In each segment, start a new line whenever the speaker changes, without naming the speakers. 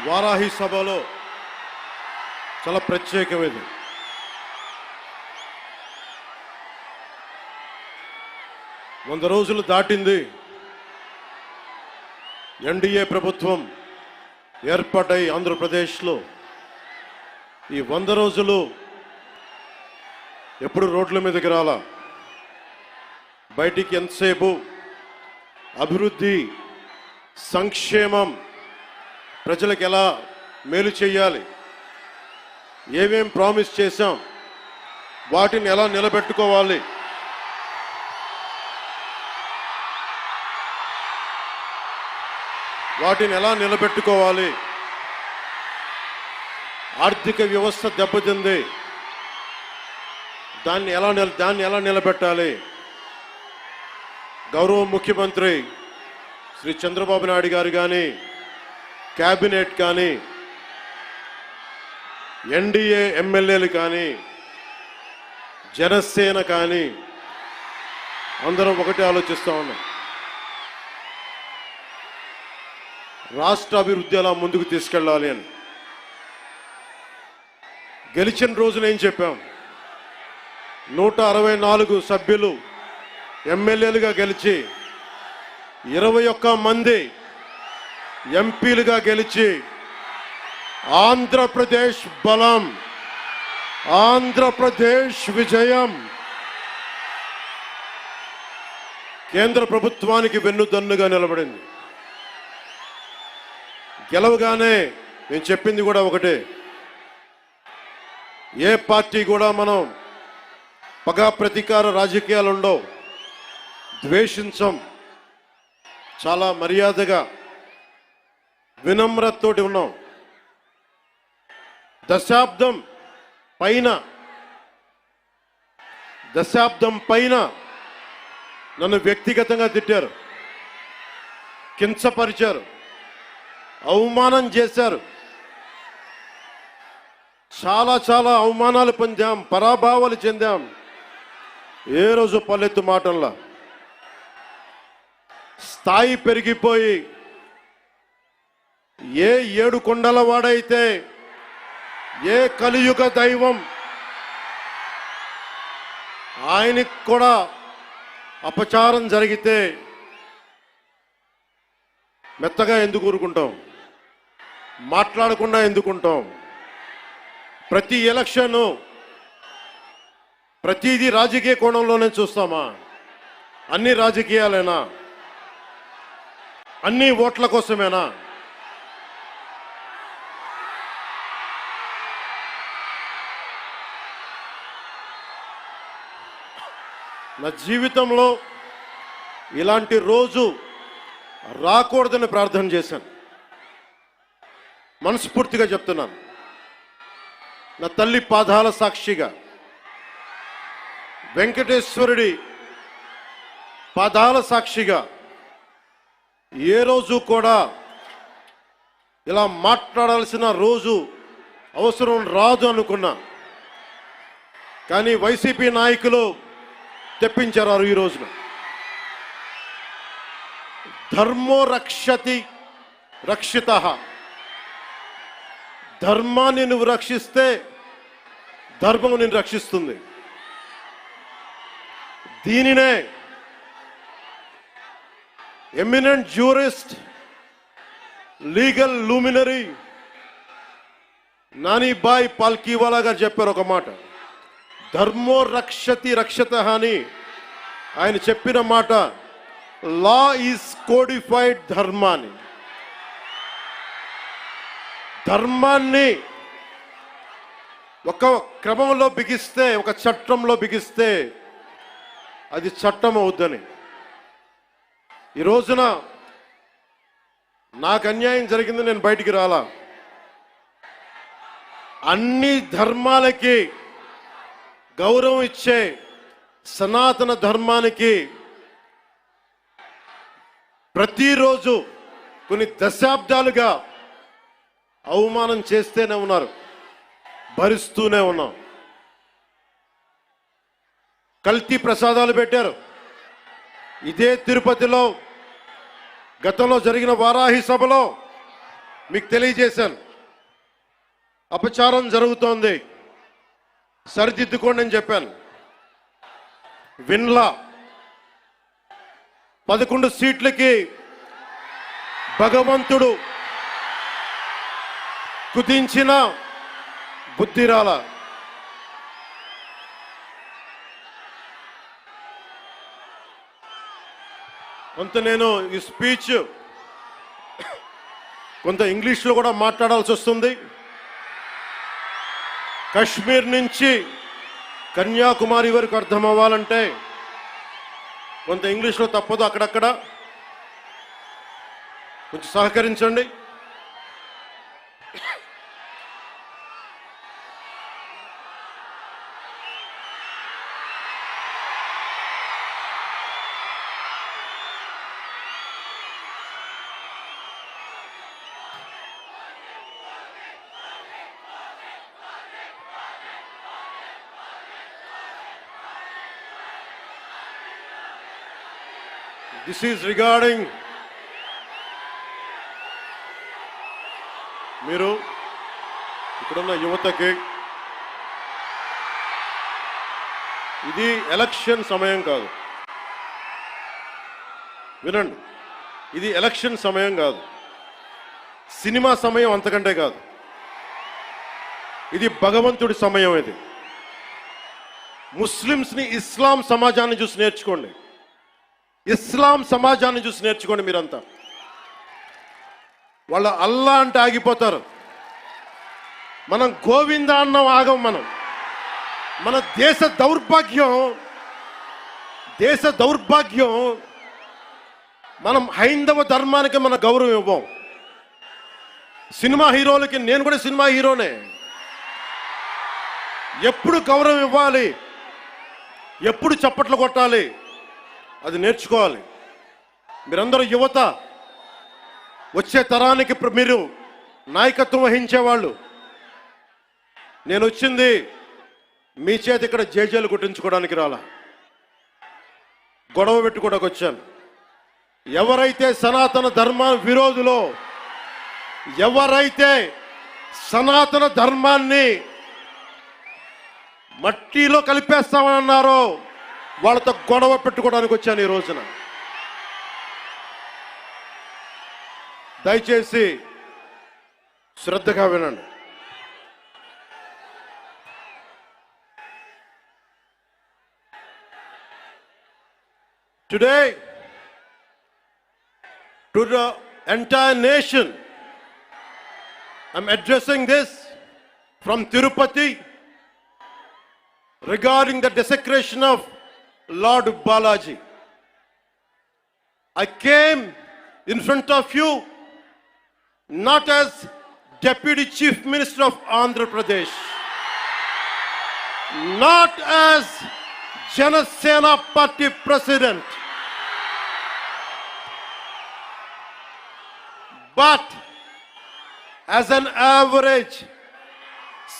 వారాహి సభలో చాలా ప్రత్యేకమైనది. వంద రోజులు దాటింది. ఎన్డీఏ ప్రభుత్వం ఏర్పాటై ఆంధ్రప్రదేశ్లో ఈ 100 రోజులు ఎప్పుడు రోడ్ల మీదకి రాలా. బయటికి ఎంతసేపు అభివృద్ధి, సంక్షేమం, ప్రజలకు ఎలా మేలు చేయాలి, ఏమేం ప్రామిస్ చేశాం, వాటిని ఎలా నిలబెట్టుకోవాలి, ఆర్థిక వ్యవస్థ దెబ్బతింది, దాన్ని ఎలా నిలబెట్టాలి. గౌరవ ముఖ్యమంత్రి శ్రీ చంద్రబాబు నాయుడు గారు కానీ, క్యాబినెట్ కానీ, ఎన్డీఏ ఎమ్మెల్యేలు కానీ, జనసేన కానీ అందరం ఒకటే ఆలోచిస్తూ ఉన్నాం. రాష్ట్ర అభివృద్ధి ఎలా ముందుకు తీసుకెళ్ళాలి అని. గెలిచిన రోజున ఏం చెప్పాం? 164 సభ్యులు ఎమ్మెల్యేలుగా గెలిచి 21 మంది ఎంపీలుగా గెలిచి ఆంధ్రప్రదేశ్ బలం, ఆంధ్రప్రదేశ్ విజయం, కేంద్ర ప్రభుత్వానికి వెన్నుదన్నుగా నిలబడింది. గెలవగానే నేను చెప్పింది కూడా ఒకటే, ఏ పార్టీ కూడా మనం పగా ప్రతీకార రాజకీయాలు ఉండవు, ద్వేషించం, చాలా మర్యాదగా వినమ్రతతోటి ఉన్నాం. దశాబ్దం పైన నన్ను వ్యక్తిగతంగా తిట్టారు, కించపరిచారు, అవమానం చేశారు. చాలా అవమానాలు పొందాం, పరాభావాలు చెందాం. ఏ రోజు పల్లెత్తు మాటల్లా స్థాయి పెరిగిపోయి, ఏ 7 కొండల వాడైతే, ఏ కలియుగ దైవం ఆయనకి కూడా అపచారం జరిగితే మెత్తగా ఎందుకు ఊరుకుంటాం? మాట్లాడకుండా ఎందుకుంటాం? ప్రతి ఎలక్షన్ ప్రతిదీ రాజకీయ కోణంలోనే చూస్తామా? అన్ని రాజకీయాలేనా? అన్ని ఓట్ల కోసమేనా? నా జీవితంలో ఇలాంటి రోజు రాకూడదని ప్రార్థన చేశాను. మనస్ఫూర్తిగా చెప్తున్నాను. నా తల్లి పాదాల సాక్షిగా, వెంకటేశ్వరుడి పాదాల సాక్షిగా ఏ రోజు కూడా ఇలా మాట్లాడాల్సిన రోజు, అవసరం రాదు అనుకున్నా. కానీ వైసీపీ నాయకులు తెప్పించారు ఈ రోజున. ధర్మో రక్షతి రక్షితః. ధర్మాన్ని నువ్వు రక్షిస్తే ధర్మం నిన్ను రక్షిస్తుంది. దీనినే eminent jurist, legal luminary Nanibhoy Palkhivala గారు చెప్పారు ఒక మాట. ధర్మో రక్షతి రక్షితః అని ఆయన చెప్పిన మాట. లా ఈజ్ కోడిఫైడ్ ధర్మాన్ని. ధర్మాన్ని ఒక క్రమంలో బిగిస్తే, ఒక చట్టంలో బిగిస్తే అది చట్టం అవుద్దని. ఈ రోజున నాకు అన్యాయం జరిగింది, నేను బయటికి రాలా. అన్ని ధర్మాలకి గౌరవం ఇచ్చే సనాతన ధర్మానికి ప్రతిరోజు కొన్ని దశాబ్దాలుగా అవమానం చేస్తూనే ఉన్నారు, భరిస్తూనే ఉన్నాం. కల్తీ ప్రసాదాలు పెట్టారు. ఇదే తిరుపతిలో గతంలో జరిగిన వారాహి సభలో మీకు తెలియజేశాను. అపచారం జరుగుతోంది, సరిదిద్దుకోండి అని చెప్పాను. విన్లా 11 సీట్లకి భగవంతుడు కుదించిన బుద్ధిరాల. కొంత నేను ఈ స్పీచ్ కొంత ఇంగ్లీష్లో కూడా మాట్లాడాల్సి వస్తుంది. కశ్మీర్ నుంచి కన్యాకుమారి వరకు అర్థం అవ్వాలంటే కొంత ఇంగ్లీష్లో తప్పదు, అక్కడక్కడ కొంచెం సహకరించండి. This is regarding మీరు ఇక్కడున్న యువతకి, ఇది ఎలక్షన్ సమయం కాదు. వినండి, ఇది ఎలక్షన్ సమయం కాదు, సినిమా సమయం అంతకంటే కాదు. ఇది భగవంతుడి సమయం. ఇది ముస్లిమ్స్ని, ఇస్లాం సమాజాన్ని చూసి నేర్చుకోండి. ఇస్లాం సమాజాన్ని చూసి నేర్చుకోండి. మీరంతా వాళ్ళ అల్లా అంటే ఆగిపోతారు, మనం గోవింద అన్నం ఆగం. మన దేశ దౌర్భాగ్యం మనం హైందవ ధర్మానికి మన గౌరవం ఇవ్వం. సినిమా హీరోలకి, నేను కూడా సినిమా హీరోనే, ఎప్పుడు గౌరవం ఇవ్వాలి, ఎప్పుడు చప్పట్లు కొట్టాలి, అది నేర్చుకోవాలి. మీరందరూ యువత, వచ్చే తరానికి మీరు నాయకత్వం వహించేవాళ్ళు. నేను వచ్చింది మీ చేతి ఇక్కడ జేజేలు కొట్టించుకోవడానికి రాలా, గొడవ పెట్టుకోవడానికి వచ్చాను. ఎవరైతే సనాతన ధర్మ విరోధులో, ఎవరైతే సనాతన ధర్మాన్ని మట్టిలో కలిపేస్తామని అన్నారో వాళ్ళతో గొడవ పెట్టుకోవడానికి వచ్చాను ఈ రోజున. దయచేసి శ్రద్ధగా వినండి. Today, to the entire nation, I'm addressing this from Tirupati regarding the desecration of Lord Balaji. I came in front of you not as Deputy Chief Minister of Andhra Pradesh, not as Janasena Party President, but as an average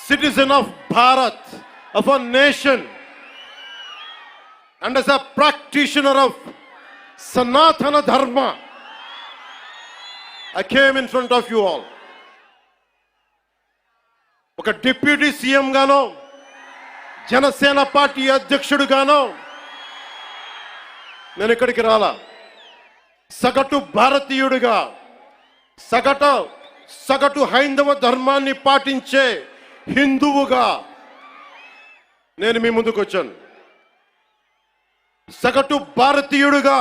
citizen of Bharat, of a nation, and as a practitioner of Sanatana Dharma. I came in front of you all. ఒక deputy CM గానో, Janasena party అధ్యక్షుడుగానో నేను ఇక్కడికి రాలా. సగటు భారతీయుడిగా, సగటు హైందవ ధర్మాన్ని పాటించే హిందువుగా నేను మీ ముందుకు వచ్చాను. సగటు భారతీయుడిగా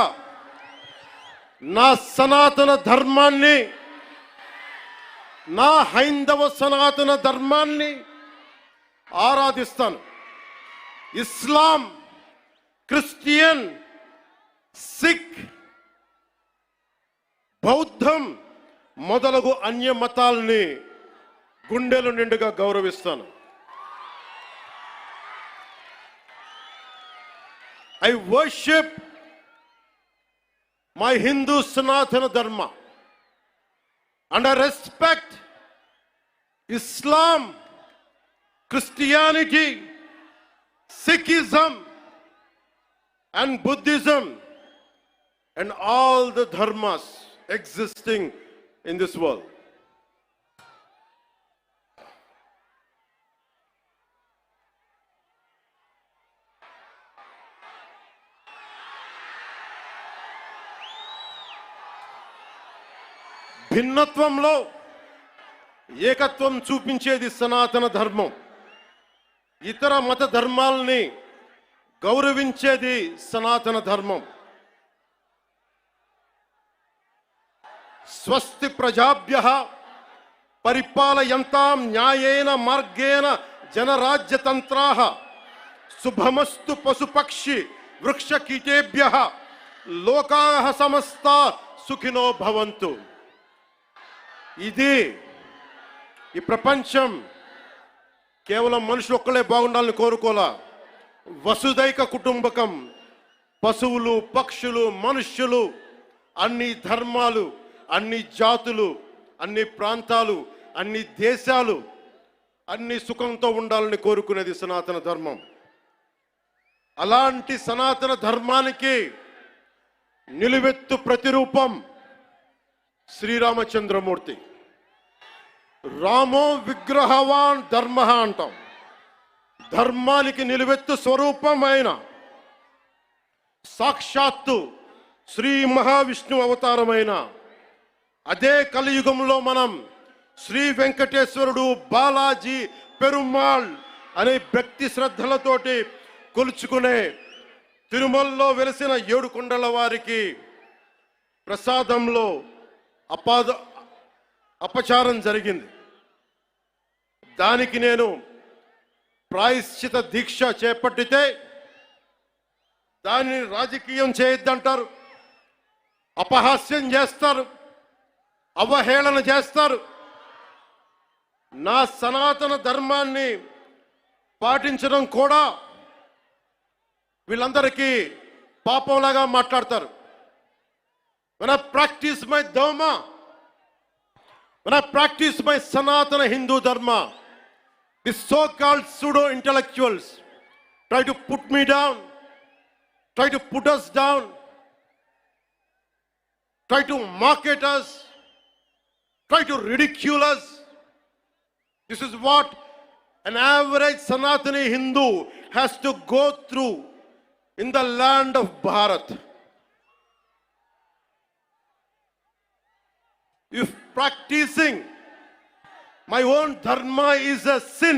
నా సనాతన ధర్మాన్ని, నా హైందవ సనాతన ధర్మాన్ని ఆరాధిస్తాను. ఇస్లాం, క్రిస్టియన్, సిక్, బౌద్ధం మొదలగు అన్య మతాల్ని గుండెలు నిండుగా గౌరవిస్తాను. I worship my Hindu Sanatana Dharma and I respect Islam, Christianity, Sikhism and Buddhism and all the dharmas existing in this world. భిన్నత్వంలో ఏకత్వం చూపించేది సనాతన ధర్మం. ఇతర మత ధర్మాలని గౌరవించేది సనాతన ధర్మం. స్వస్తి ప్రజాభ్యః పరిపాలయంతాం న్యాయేన మార్గేణ జనరాజ్యతంత్రాః శుభమస్తు పశుపక్షి వృక్షకీటేభ్యః లోకాః సమస్తా సుఖినో భవంతు. ఇది ఈ ప్రపంచం కేవలం మనుషులు ఒక్కలే బాగుండాలని కోరుకోలా. వసుదైక కుటుంబకం, పశువులు, పక్షులు, మనుష్యులు, అన్ని ధర్మాలు, అన్ని జాతులు, అన్ని ప్రాంతాలు, అన్ని దేశాలు అన్ని సుఖంతో ఉండాలని కోరుకునేది సనాతన ధర్మం. అలాంటి సనాతన ధర్మానికి నిలువెత్తు ప్రతిరూపం శ్రీరామచంద్రమూర్తి. రామో విగ్రహవాన్ ధర్మ అంటాం. ధర్మానికి నిలువెత్తు స్వరూపమైన సాక్షాత్తు శ్రీ మహావిష్ణు అవతారమైన అదే కలియుగంలో మనం శ్రీ వెంకటేశ్వరుడు, బాలాజీ, పెరుమాళ్ అనే భక్తి శ్రద్ధలతోటి కొలుచుకునే తిరుమలలో వెలిసిన 7 కొండల వారికి ప్రసాదంలో అపచారం జరిగింది. దానికి నేను ప్రాయశ్చిత దీక్ష చేపట్టితే దానిని రాజకీయం చేయొద్దంటారు, అపహాస్యం చేస్తారు, అవహేళన చేస్తారు. నా సనాతన ధర్మాన్ని పాటించడం కూడా వీళ్ళందరికీ పాపంలాగా మాట్లాడతారు. When I practice my dharma, when I practice my Sanatana Hindu dharma, the so-called pseudo-intellectuals try to put me down, try to put us down, try to mock at us, try to ridicule us. This is what an average Sanatani Hindu has to go through in the land of Bharat. If practicing my own dharma is a sin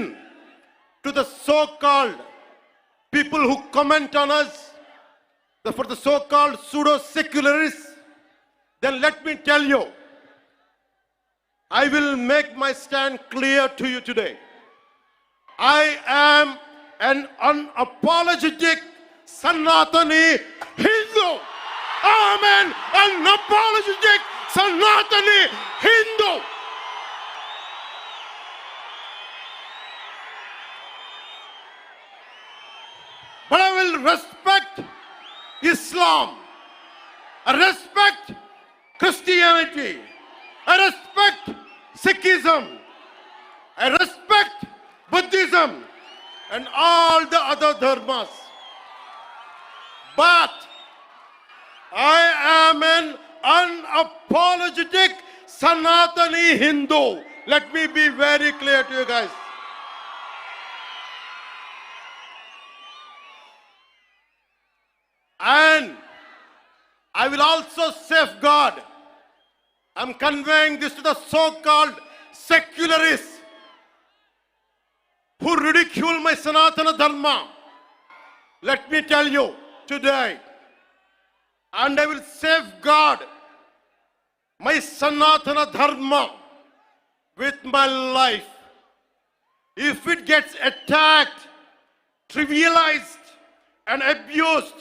to the so-called people who comment on us, for the so-called pseudo-secularists, then let me tell you, I will make my stand clear to you today. I am an unapologetic Sanatani Hindu. I am an unapologetic Sanatani Hindu. But I will respect Islam. I respect Christianity. I respect Sikhism. I respect Buddhism and all the other dharmas. But I am an unapologetic Sanatani Hindu. Let me be very clear to you guys. And I will also safeguard. I'm conveying this to the so-called secularists who ridicule my Sanatana Dharma. Let me tell you today, and I will safeguard my Sanatana Dharma with my life. If it gets attacked, trivialized, and abused,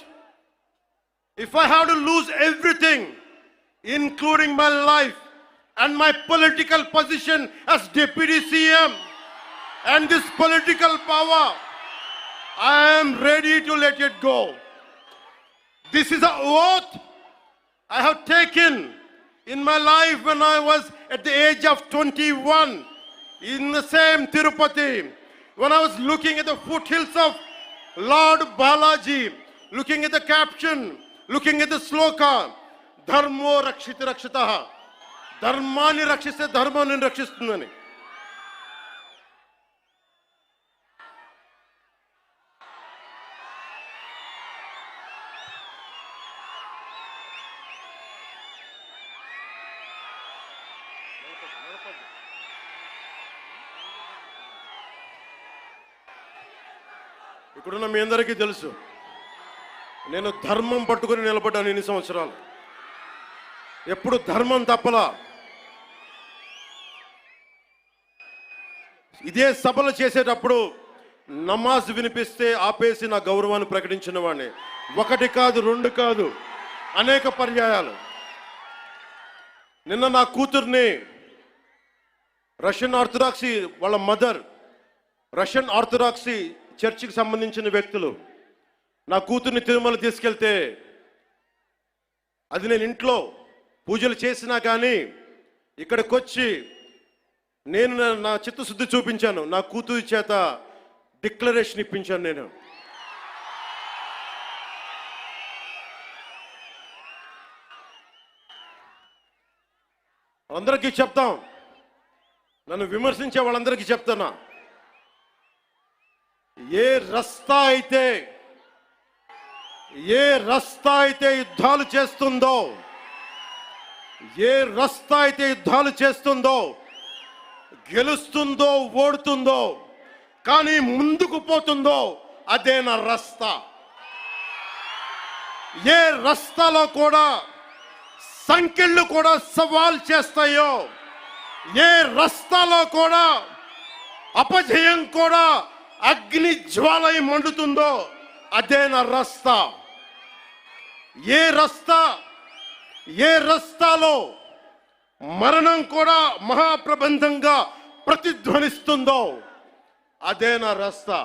if I have to lose everything, including my life and my political position as Deputy CM and this political power, I am ready to let it go. This is an oath I have taken in my life when I was at the age of 21 in the same Tirupati, when I was looking at the foothills of Lord Balaji, looking at the caption, looking at the sloka, Dharmo Rakshiti Rakshitaha. Dharmani Rakshiste Dharmani Rakshistundani. ఇక్కడున్న మీ అందరికీ తెలుసు, నేను ధర్మం పట్టుకుని నిలబడ్డాను ఇన్ని సంవత్సరాలు. ఎప్పుడు ధర్మం తప్పలా. ఇదే సభలు చేసేటప్పుడు నమాజ్ వినిపిస్తే ఆపేసి నా గౌరవాన్ని ప్రకటించిన వాడిని. ఒకటి కాదు, రెండు కాదు, అనేక పర్యాయాలు. నిన్న నా కూతుర్ని రష్యన్ ఆర్థడాక్సీ, వాళ్ళ మదర్ రష్యన్ ఆర్థడాక్సీ చర్చికి సంబంధించిన వ్యక్తులు నా కూతుర్ని తిరుమల తీసుకెళ్తే, అది నేను ఇంట్లో పూజలు చేసినా కానీ ఇక్కడికి వచ్చి నేను నా చిత్తశుద్ధి చూపించాను. నా కూతురి చేత డిక్లరేషన్ ఇప్పించాను. నేను అందరికీ చెప్తాం, నన్ను విమర్శించే వాళ్ళందరికీ చెప్తున్నా, ఏ రస్తా అయితే యుద్ధాలు చేస్తుందో, ఏ రస్తా అయితే యుద్ధాలు చేస్తుందో, గెలుస్తుందో ఓడుతుందో, కానీ ముందుకు పోతుందో, అదే నా రస్తా. ఏ రస్తాలో కూడా సంఖ్యలు కూడా సవాల్ చేస్తాయో, ఏ రస్తాలో కూడా అపజయం కూడా అగ్ని జ్వాలై మండుతుందో, అదే నా రస్తా. ఏ రస్తాలో మరణం కూడా మహాప్రబంధంగా ప్రతిధ్వనిస్తుందో, అదే నా రస్తా.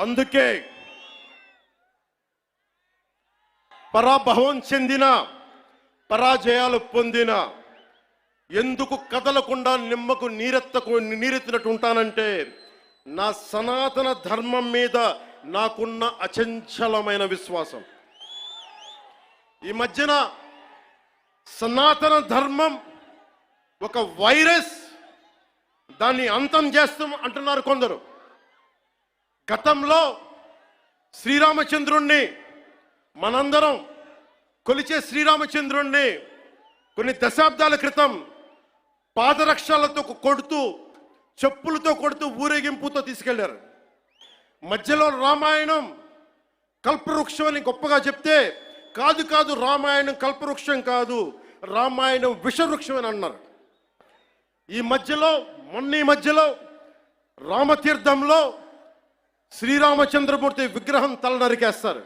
అందుకే పరాభవం చెందిన, పరాజయాలు పొందిన ఎందుకు కదలకుండా నిమ్మకు నీరెత్తినట్టు ఉంటానంటే, నా సనాతన ధర్మం మీద నాకున్న అచంచలమైన విశ్వాసం. ఈ మధ్యన సనాతన ధర్మం ఒక వైరస్, దాన్ని అంతం చేస్తాం అంటున్నారు కొందరు. గతంలో శ్రీరామచంద్రుణ్ణి, మనందరం కొలిచే శ్రీరామచంద్రుణ్ణి కొన్ని దశాబ్దాల క్రితం పాదరక్షలతో కొడుతూ, చెప్పులతో కొడుతూ, ఊరేగింపుతో తీసుకెళ్లారు. మధ్యలో రామాయణం కల్పవృక్షం అని గొప్పగా చెప్తే, కాదు రామాయణం కల్పవృక్షం కాదు, రామాయణం విషవృక్షం అని అన్నారు. ఈ మధ్యలో రామతీర్థంలో శ్రీరామచంద్రమూర్తి విగ్రహం తల నరికేస్తారు.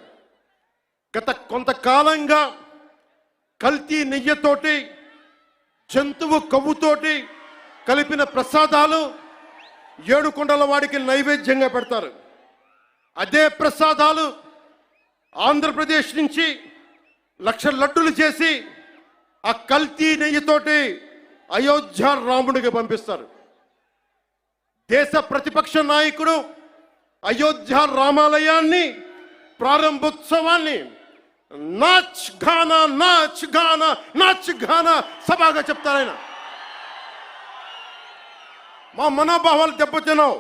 గత కొంతకాలంగా కల్తీ నెయ్యితోటి, జంతువు కొవ్వుతోటి కలిపిన ప్రసాదాలు ఏడుకొండల వాడికి నైవేద్యంగా పెడతారు. అదే ప్రసాదాలు ఆంధ్రప్రదేశ్ నుంచి 1,00,000 లడ్డులు చేసి ఆ కల్తీ నెయ్యితోటి అయోధ్య రాముడికి పంపిస్తారు. దేశ ప్రతిపక్ష నాయకుడు అయోధ్య రామాలయాన్ని ప్రారంభోత్సవాన్ని నాచ్ గానా సభగా చెప్తారు. ఆయన మా మనోభావాలు దెబ్బతిన్నావు.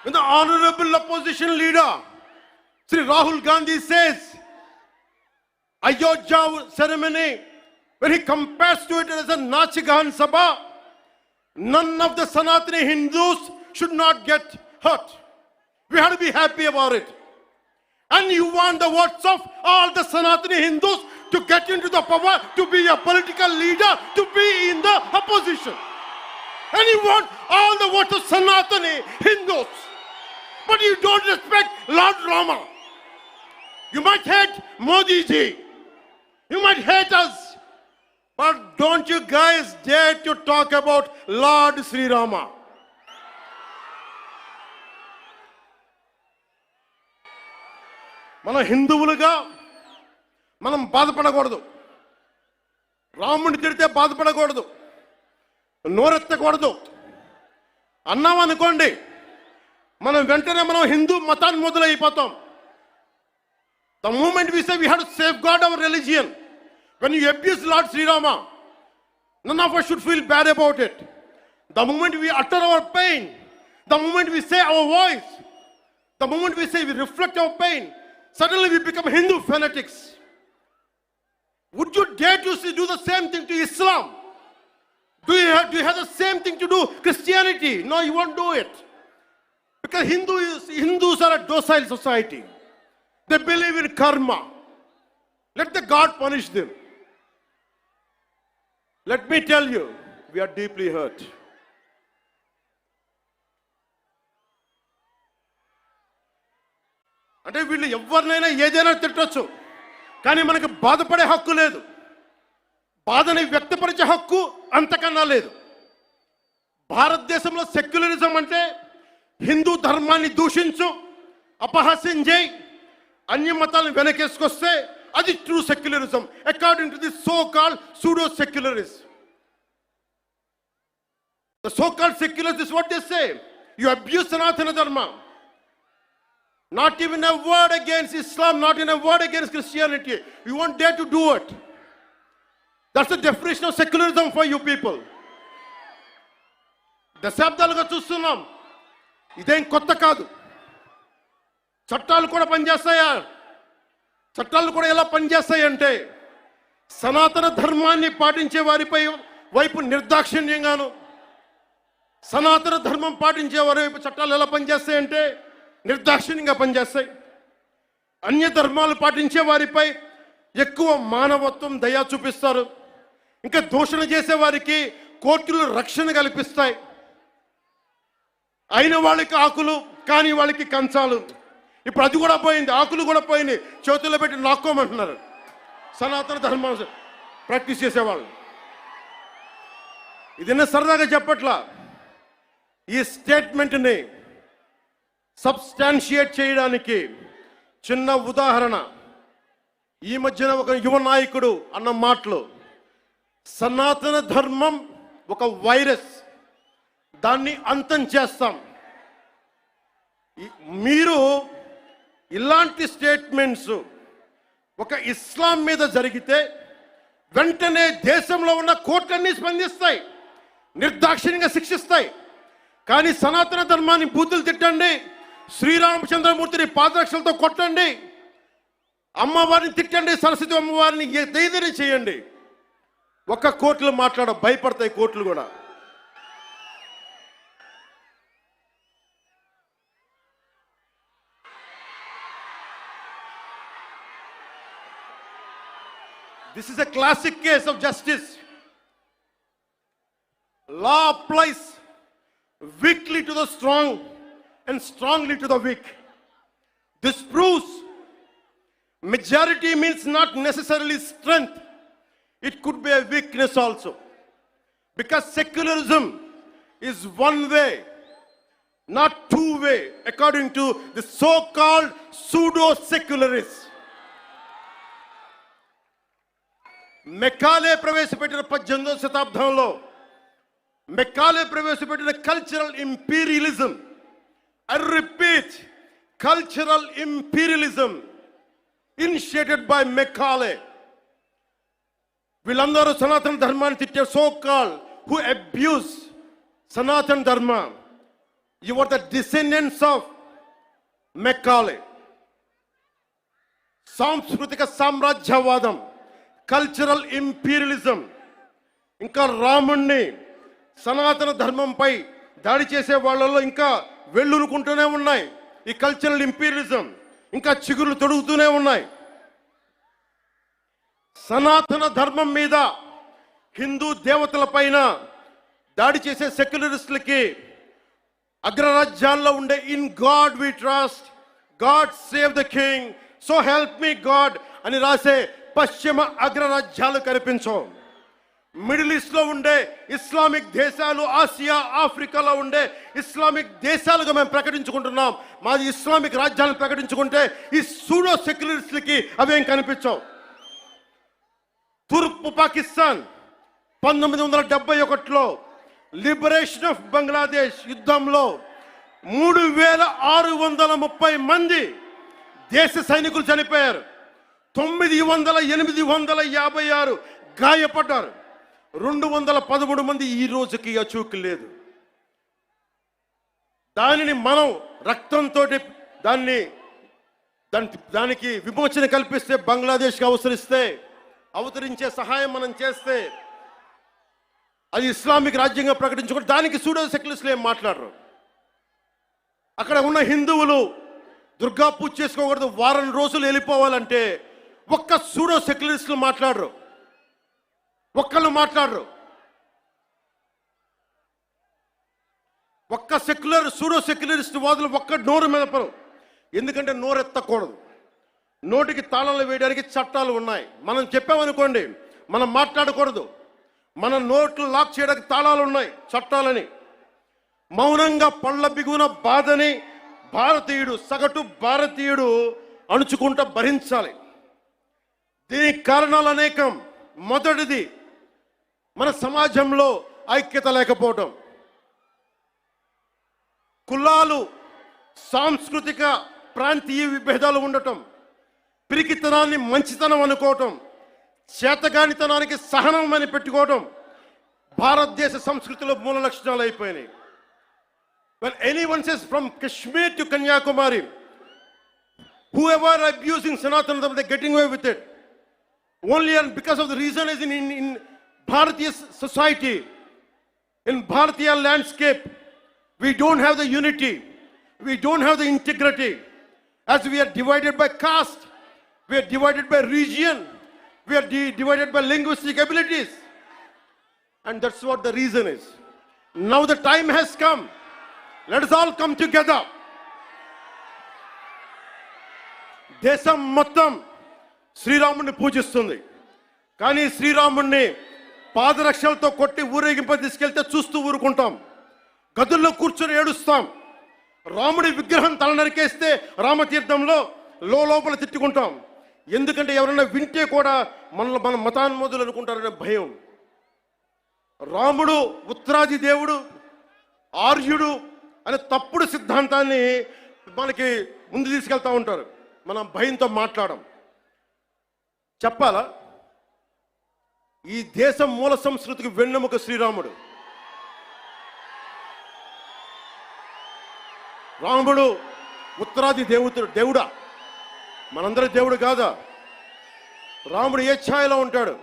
When the honorable opposition leader Sri Rahul Gandhi says Ayodhya ceremony, when he compares to it as a Nachigan Sabha, none of the Sanatani Hindus should not get hurt. We have to be happy about it. And you want the votes of all the Sanatani Hindus to get into the power, to be a political leader, to be in the opposition. And you want all the votes of Sanatani Hindus. But you don't respect Lord Rama. You might hate Modi ji. You might hate us. But don't you guys dare to talk about Lord Sri Rama. మన హిందువులుగా మనం బాధపడకూడదు. రాముడిని తిడితే బాధపడకూడదు, నోరెత్తకూడదు. అన్నామనుకోండి, మనం వెంటనే హిందూ మతాన్ని మొదలైపోతాం. The moment we say we have to safeguard our religion, when you abuse Lord Sri Rama, none of us should feel bad about it. The moment we utter our pain, the moment we say our voice, the moment we say we reflect our pain, suddenly we become Hindu fanatics. Would you dare to do the same thing to Islam? Do you have the same thing to do Christianity? No, you won't do it. Because Hindus are a docile society. They believe in karma. Let the God punish them. Let me tell you, we are deeply hurt. అంటే వీళ్ళు ఎవరినైనా ఏదైనా తిట్టొచ్చు, కానీ మనకు బాధపడే హక్కు లేదు. బాధని వ్యక్తపరిచే హక్కు అంతకన్నా లేదు. భారతదేశంలో సెక్యులరిజం అంటే హిందూ ధర్మాన్ని దూషించు, అపహాస్యం చేయి, అన్య మతాలను వెనకేసుకొస్తే అది true secularism according to the so called pseudo secularist. The so called secularists is what they say. You abuse Sanatana Dharma. Not even a word against Islam, not even a word against Christianity. You won't dare to do it. That's the definition of secularism for you people. దశాబ్దాలుగా చూస్తున్నాం, ఇదేం కొత్త కాదు. చట్టాలు కూడా పనిచేస్తాయా? చట్టాలు కూడా ఎలా పనిచేస్తాయంటే సనాతన ధర్మాన్ని పాటించే వారిపై వైపు నిర్దాక్షిణ్యంగాను, సనాతన ధర్మం పాటించే వారి వైపు చట్టాలు ఎలా పనిచేస్తాయంటే నిర్దాక్షిణ్యంగా పనిచేస్తాయి. అన్య ధర్మాలు పాటించే వారిపై ఎక్కువ మానవత్వం, దయ చూపిస్తారు. ఇంకా దూషణ చేసే వారికి కోర్టులు రక్షణ కల్పిస్తాయి. అయిన వాళ్ళకి ఆకులు, కాని వాళ్ళకి కంచాలు. ఇప్పుడు అది కూడా పోయింది, ఆకులు కూడా పోయింది, చేతుల్లో పెట్టి నాక్కోమంటున్నారు సనాతన ధర్మం ప్రాక్టీస్ చేసేవాళ్ళు. ఇది సరదాగా చెప్పట్లా. ఈ స్టేట్మెంట్ని సబ్స్టాన్షియేట్ చేయడానికి చిన్న ఉదాహరణ. ఈ మధ్యన ఒక యువ నాయకుడు అన్న మాటలు, సనాతన ధర్మం ఒక వైరస్, దాన్ని అంతం చేస్తాం. మీరు ఇలాంటి స్టేట్మెంట్స్ ఒక ఇస్లాం మీద జరిగితే వెంటనే దేశంలో ఉన్న కోర్టులన్నీ స్పందిస్తాయి, నిర్దాక్షిణ్యంగా శిక్షిస్తాయి. కానీ సనాతన ధర్మాన్ని బూతులు తిట్టండి, శ్రీరామచంద్రమూర్తిని పాదరక్షలతో కొట్టండి, అమ్మవారిని తిట్టండి, సరస్వతి అమ్మవారిని ఏదైనా చేయండి, ఒక్క కోర్టులు భయపడతాయి కోర్టులు కూడా. This is a classic case of justice. Law applies weakly to the strong and strongly to the weak. This proves majority means not necessarily strength. It could be a weakness also. Because secularism is one way, not two way, according to the so-called pseudo-secularists. Macaulay ప్రవేశపెట్టిన 18వ శతాబ్దంలో Macaulay ప్రవేశపెట్టిన cultural imperialism, I repeat, cultural imperialism initiated by Macaulay. వీళ్ళందరూ సనాతన ధర్మాన్ని తిట్టే so call who abuse Sanatana Dharma, you are the descendants of Macaulay. సాంస్కృతిక సామ్రాజ్యవాదం, cultural imperialism, ఇంకా రాముణ్ణి సనాతన ధర్మంపై దాడి చేసే వాళ్ళలో ఇంకా వెల్లురుకుంటూనే ఉన్నాయి ఈ కల్చరల్ ఇంపీరియలిజం, ఇంకా చిగురులు తొడుగుతూనే ఉన్నాయి. సనాతన ధర్మం మీద, హిందూ దేవతల పైన దాడి చేసే సెక్యులరిస్టులకి అగ్రరాజ్యాల్లో ఉండే in God we trust, God save the king, so help me God అని రాసే పశ్చిమ అగ్రరాజ్యాలు కనిపించవు. మిడిల్ ఈస్ట్ లో ఉండే ఇస్లామిక్ దేశాలు, ఆసియా, ఆఫ్రికాలో ఉండే ఇస్లామిక్ దేశాలుగా మేము ప్రకటించుకుంటున్నాం. మాది ఇస్లామిక్ రాజ్యాలను ప్రకటించుకుంటే ఈ సూడో సెక్యులరిస్టులకి అవేం కనిపించవు. తూర్పు పాకిస్తాన్ 1971లో లిబరేషన్ ఆఫ్ బంగ్లాదేశ్ యుద్ధంలో 3630 మంది దేశ సైనికులు చనిపోయారు, 856 గాయపడ్డారు, 213 మంది ఈ రోజుకి అచూకు లేదు. దానిని మనం రక్తంతో దానికి విమోచన కల్పిస్తే, బంగ్లాదేశ్కి అవసరిస్తే అవతరించే సహాయం మనం చేస్తే అది ఇస్లామిక్ రాజ్యంగా ప్రకటించుకుంటే దానికి సూడో సెక్యులరిస్టులు ఏం మాట్లాడరు. అక్కడ ఉన్న హిందువులు దుర్గా పూజ చేసుకోకూడదు, వారం రోజులు వెళ్ళిపోవాలంటే ఒక్క సూడో సెక్యులరిస్టులు మాట్లాడరు, ఒక్కళ్ళు మాట్లాడరు. ఒక్క సూడో సెక్యులరిస్ట్ వాదులు ఒక్క నోరు మెదపరు. ఎందుకంటే నోరెత్తకూడదు, నోటికి తాళాలు వేయడానికి చట్టాలు ఉన్నాయి. మనం చెప్పామనుకోండి, మనం మాట్లాడకూడదు, మన నోట్లు లాక్ చేయడానికి తాళాలు ఉన్నాయి, చట్టాలని. మౌనంగా పళ్ళ బిగున బాధని భారతీయుడు, సగటు భారతీయుడు అణుచుకుంటూ భరించాలి. దీనికి కారణాలు అనేకం. మొదటిది మన సమాజంలో ఐక్యత లేకపోవటం, కులాలు, సాంస్కృతిక ప్రాంతీయ విభేదాలు ఉండటం, పిరికితనాన్ని మంచితనం అనుకోవటం, చేతగానితనానికి సహనం అని పెట్టుకోవటం భారతదేశ సంస్కృతిలో మూల లక్షణాలు అయిపోయినాయి. When anyone says from Kashmir to Kanyakumari, whoever are abusing Sanatana Dharma, they're getting away with it. Only and because of the reason is in Bharatiya society, in Bharatiya landscape, we don't have the unity, we don't have the integrity. As we are divided by caste, we are divided by region, we are divided by linguistic abilities. And that's what the reason is. Now the time has come. Let us all come together. దేశం మొత్తం శ్రీరాముడిని పూజిస్తుంది. కానీ శ్రీరాముడిని పాదరక్షలతో కొట్టి ఊరేగింప తీసుకెళ్తే చూస్తూ ఊరుకుంటాం, గదుల్లో కూర్చొని ఏడుస్తాం. రాముడి విగ్రహం తల నరికేస్తే రామతీర్థంలో లోపల తిట్టుకుంటాం. ఎందుకంటే ఎవరైనా వింటే కూడా మన మతాన్మోదులు అనుకుంటారనే భయం. రాముడు ఉత్తరాది దేవుడు, ఆర్యుడు అనే తప్పుడు సిద్ధాంతాన్ని మనకి ముందు తీసుకెళ్తా ఉంటారు. మనం భయంతో మాట్లాడం. చెప్పాలా, ఈ దేశం మూల సంస్కృతికి వెన్నెముక శ్రీరాముడు. రాముడు ఉత్తరాది దేవుడా? మనందరి దేవుడు కాదా? రాముడు ఏ ఛాయలో ఉంటాడు?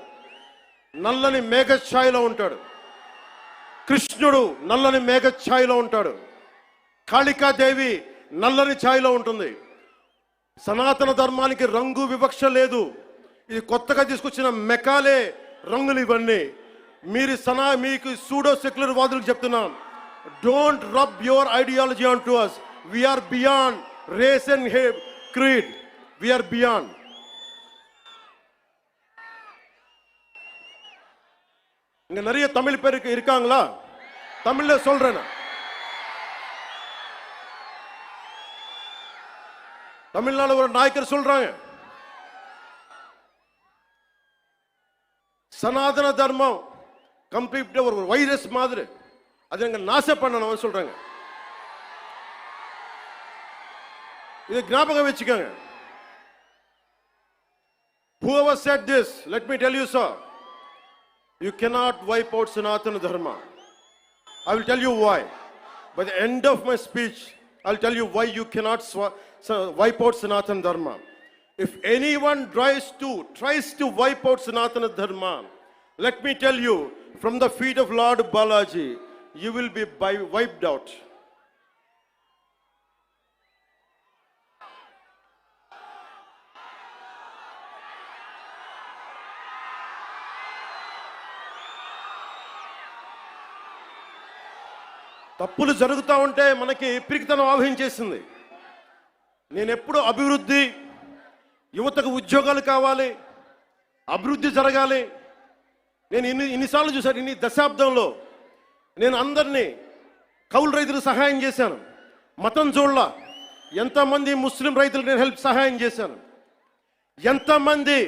నల్లని మేఘ ఛాయలో ఉంటాడు. కృష్ణుడు నల్లని మేఘ ఛాయలో ఉంటాడు. కాళికాదేవి నల్లని ఛాయలో ఉంటుంది. సనాతన ధర్మానికి రంగు వివక్ష లేదు. ఇది కొత్తగా తీసుకొచ్చిన మెకాలే రంగులు ఇవన్నీ. మీకు సూడో సెక్యులర్ వాదులకు చెప్తున్నాం, don't rub your ideology on to us. We are beyond race and creed. We are beyond. இங்க நிறைய தமிழ் பேர் இருக்காங்களா? தமிழ்ல சொல்றேன். தமிழ்நாடு ஒரு நாயக்கர் சொல்றாங்க, சனாதன தர்மம் கம்ப்ளீட்டா ஒரு வைரஸ் மாதிரி, அதை எங்க நாசம் பண்ணணும் சொல்றாங்க. இது ஞாபகம் வச்சுக்கோங்க. Whoever said this, let me tell you, sir, you cannot wipe out Sanatana Dharma. I will tell you why. By the end of my speech, I'll tell you why you cannot wipe out Sanatana Dharma. If anyone tries to wipe out Sanatana Dharma, let me tell you, from the feet of Lord Balaji, you will be wiped out. తప్పులు జరుగుతూ ఉంటే మనకి పిరికితనం ఆవహించేసింది. నేను ఎప్పుడు అభివృద్ధి, యువతకు ఉద్యోగాలు కావాలి, అభివృద్ధి జరగాలి. నేను ఇన్నిసార్లు చూశాను. ఇన్ని దశాబ్దంలో నేను అందరినీ కౌలు రైతులకు సహాయం చేశాను, మతం చూడలా. ఎంతమంది ముస్లిం రైతులకు నేను సహాయం చేశాను. ఎంతమంది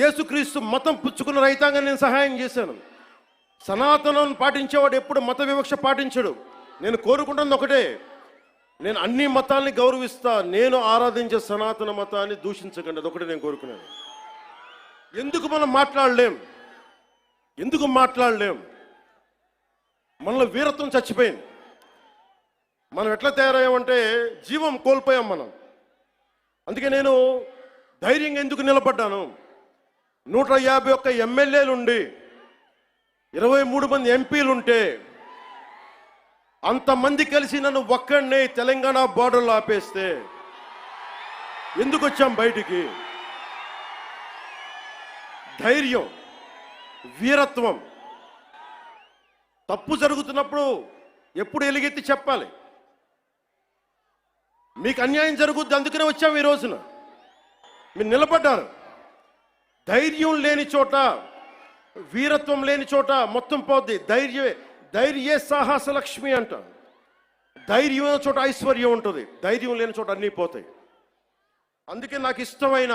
యేసుక్రీస్తు మతం పుచ్చుకున్న రైతాంగాన్ని నేను సహాయం చేశాను. సనాతనం పాటించేవాడు ఎప్పుడు మత వివక్ష పాటించడు. నేను కోరుకుంటున్నది ఒకటే, నేను అన్ని మతాల్ని గౌరవిస్తా, నేను ఆరాధించే సనాతన మతాన్ని దూషించకండి. అదొకటి నేను కోరుకున్నాను. ఎందుకు మనం మాట్లాడలేం? మనలో వీరత్వం చచ్చిపోయింది. మనం ఎట్లా తయారయ్యామంటే జీవం కోల్పోయాం మనం. అందుకే నేను ధైర్యంగా ఎందుకు నిలబడ్డాను? 151 ఎమ్మెల్యేలుండి 23 మంది ఎంపీలుంటే అంతమంది కలిసి నన్ను ఒక్కడినే తెలంగాణ బార్డర్లో ఆపేస్తే ఎందుకు వచ్చాం బయటికి? ధైర్యం, వీరత్వం. తప్పు జరుగుతున్నప్పుడు ఎప్పుడు ఎలుగెత్తి చెప్పాలి. మీకు అన్యాయం జరుగుద్ది, అందుకనే వచ్చాము ఈ రోజున. మీరు నిలబడ్డారు. ధైర్యం లేని చోట, వీరత్వం లేని చోట మొత్తం పోద్ది. ధైర్యే సాహస లక్ష్మి అంట. ధైర్యం లేని చోట ఐశ్వర్యం ఉంటుంది, ధైర్యం లేని చోట అన్నీ పోతాయి. అందుకే నాకు ఇష్టమైన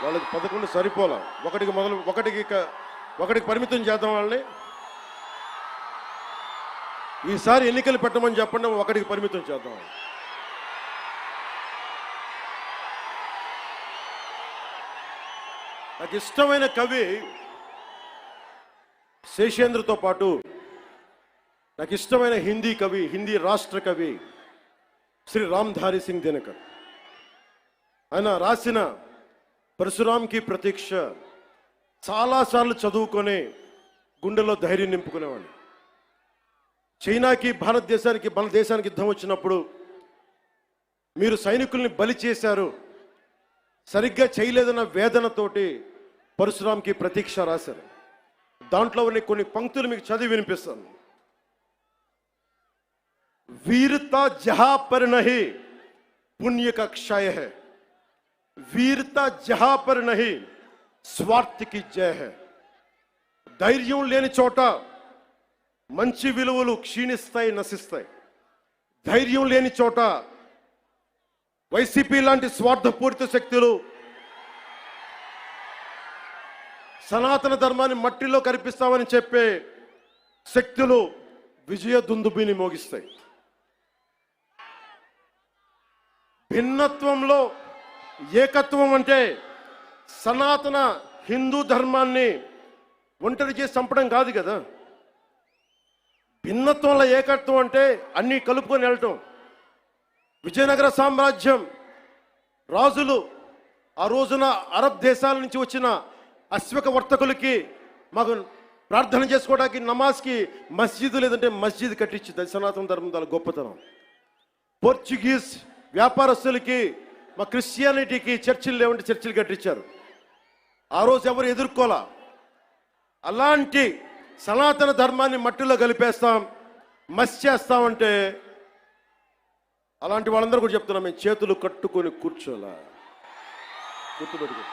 వాళ్ళకి 11 సరిపోలా, ఒకటికి పరిమితం చేద్దాం వాళ్ళని. ఈసారి ఎన్నికలు పెట్టమని చెప్పండి, ఒకటికి పరిమితం చేద్దాం. నాకు ఇష్టమైన కవి శేషేంద్రతో పాటు నాకు ఇష్టమైన హిందీ కవి, హిందీ రాష్ట్ర కవి శ్రీ రామ్ధారి సింగ్ దినకర్. ఆయన రాసిన పరశురాంకి ప్రతీక్ష చాలాసార్లు చదువుకొని గుండెలో ధైర్యం నింపుకునేవాడిని. చైనాకి మన దేశానికి యుద్ధం వచ్చినప్పుడు మీరు సైనికుల్ని బలి చేశారు, సరిగ్గా చేయలేదన్న వేదనతోటి పరశురాంకి ప్రతీక్ష రాశారు. దాంట్లో కొన్ని పంక్తులు మీకు చదివి వినిపిస్తాను. वीरता जहां पर नहीं पुण्य का क्षय है, वीरता जहां पर नहीं स्वार्थ की जय है. ధైర్యం లేని చోట మంచి విలువలు క్షీణిస్తాయి, నశిస్తాయి. ధైర్యం లేని చోట వైసీపీ లాంటి స్వార్థపూరిత శక్తులు సనాతన ధర్మాన్ని మట్టిలో కరిపిస్తామని చెప్పే శక్తులు విజయ దుందుబిని మోగిస్తాయి. భిన్నత్వంలో ఏకత్వం అంటే సనాతన హిందూ ధర్మాన్ని ఒంటరి చేసి చంపడం కాదు కదా. భిన్నత్వంలో ఏకత్వం అంటే అన్నీ కలుపుకొని వెళ్ళటం. విజయనగర సామ్రాజ్యం రాజులు ఆ రోజున అరబ్ దేశాల నుంచి వచ్చిన అశ్వక వర్తకులకి మాకు ప్రార్థన చేసుకోవడానికి నమాజ్కి మస్జిద్ లేదంటే మస్జిద్ కట్టించింది. సనాతన ధర్మం దాని గొప్పతనం. పోర్చుగీస్ వ్యాపారస్తులకి మా క్రిస్టియానిటీకి చర్చిలు లేవంటే చర్చిలు కట్టించారు. ఆ రోజు ఎవరు ఎదుర్కోలా. అలాంటి సనాతన ధర్మాన్ని మట్టిలో కలిపేస్తాం, మస్ చేస్తామంటే అలాంటి వాళ్ళందరూ కూడా చెప్తున్నాం, మేము చేతులు కట్టుకొని కూర్చోలా. గుర్తుపెట్టుకో.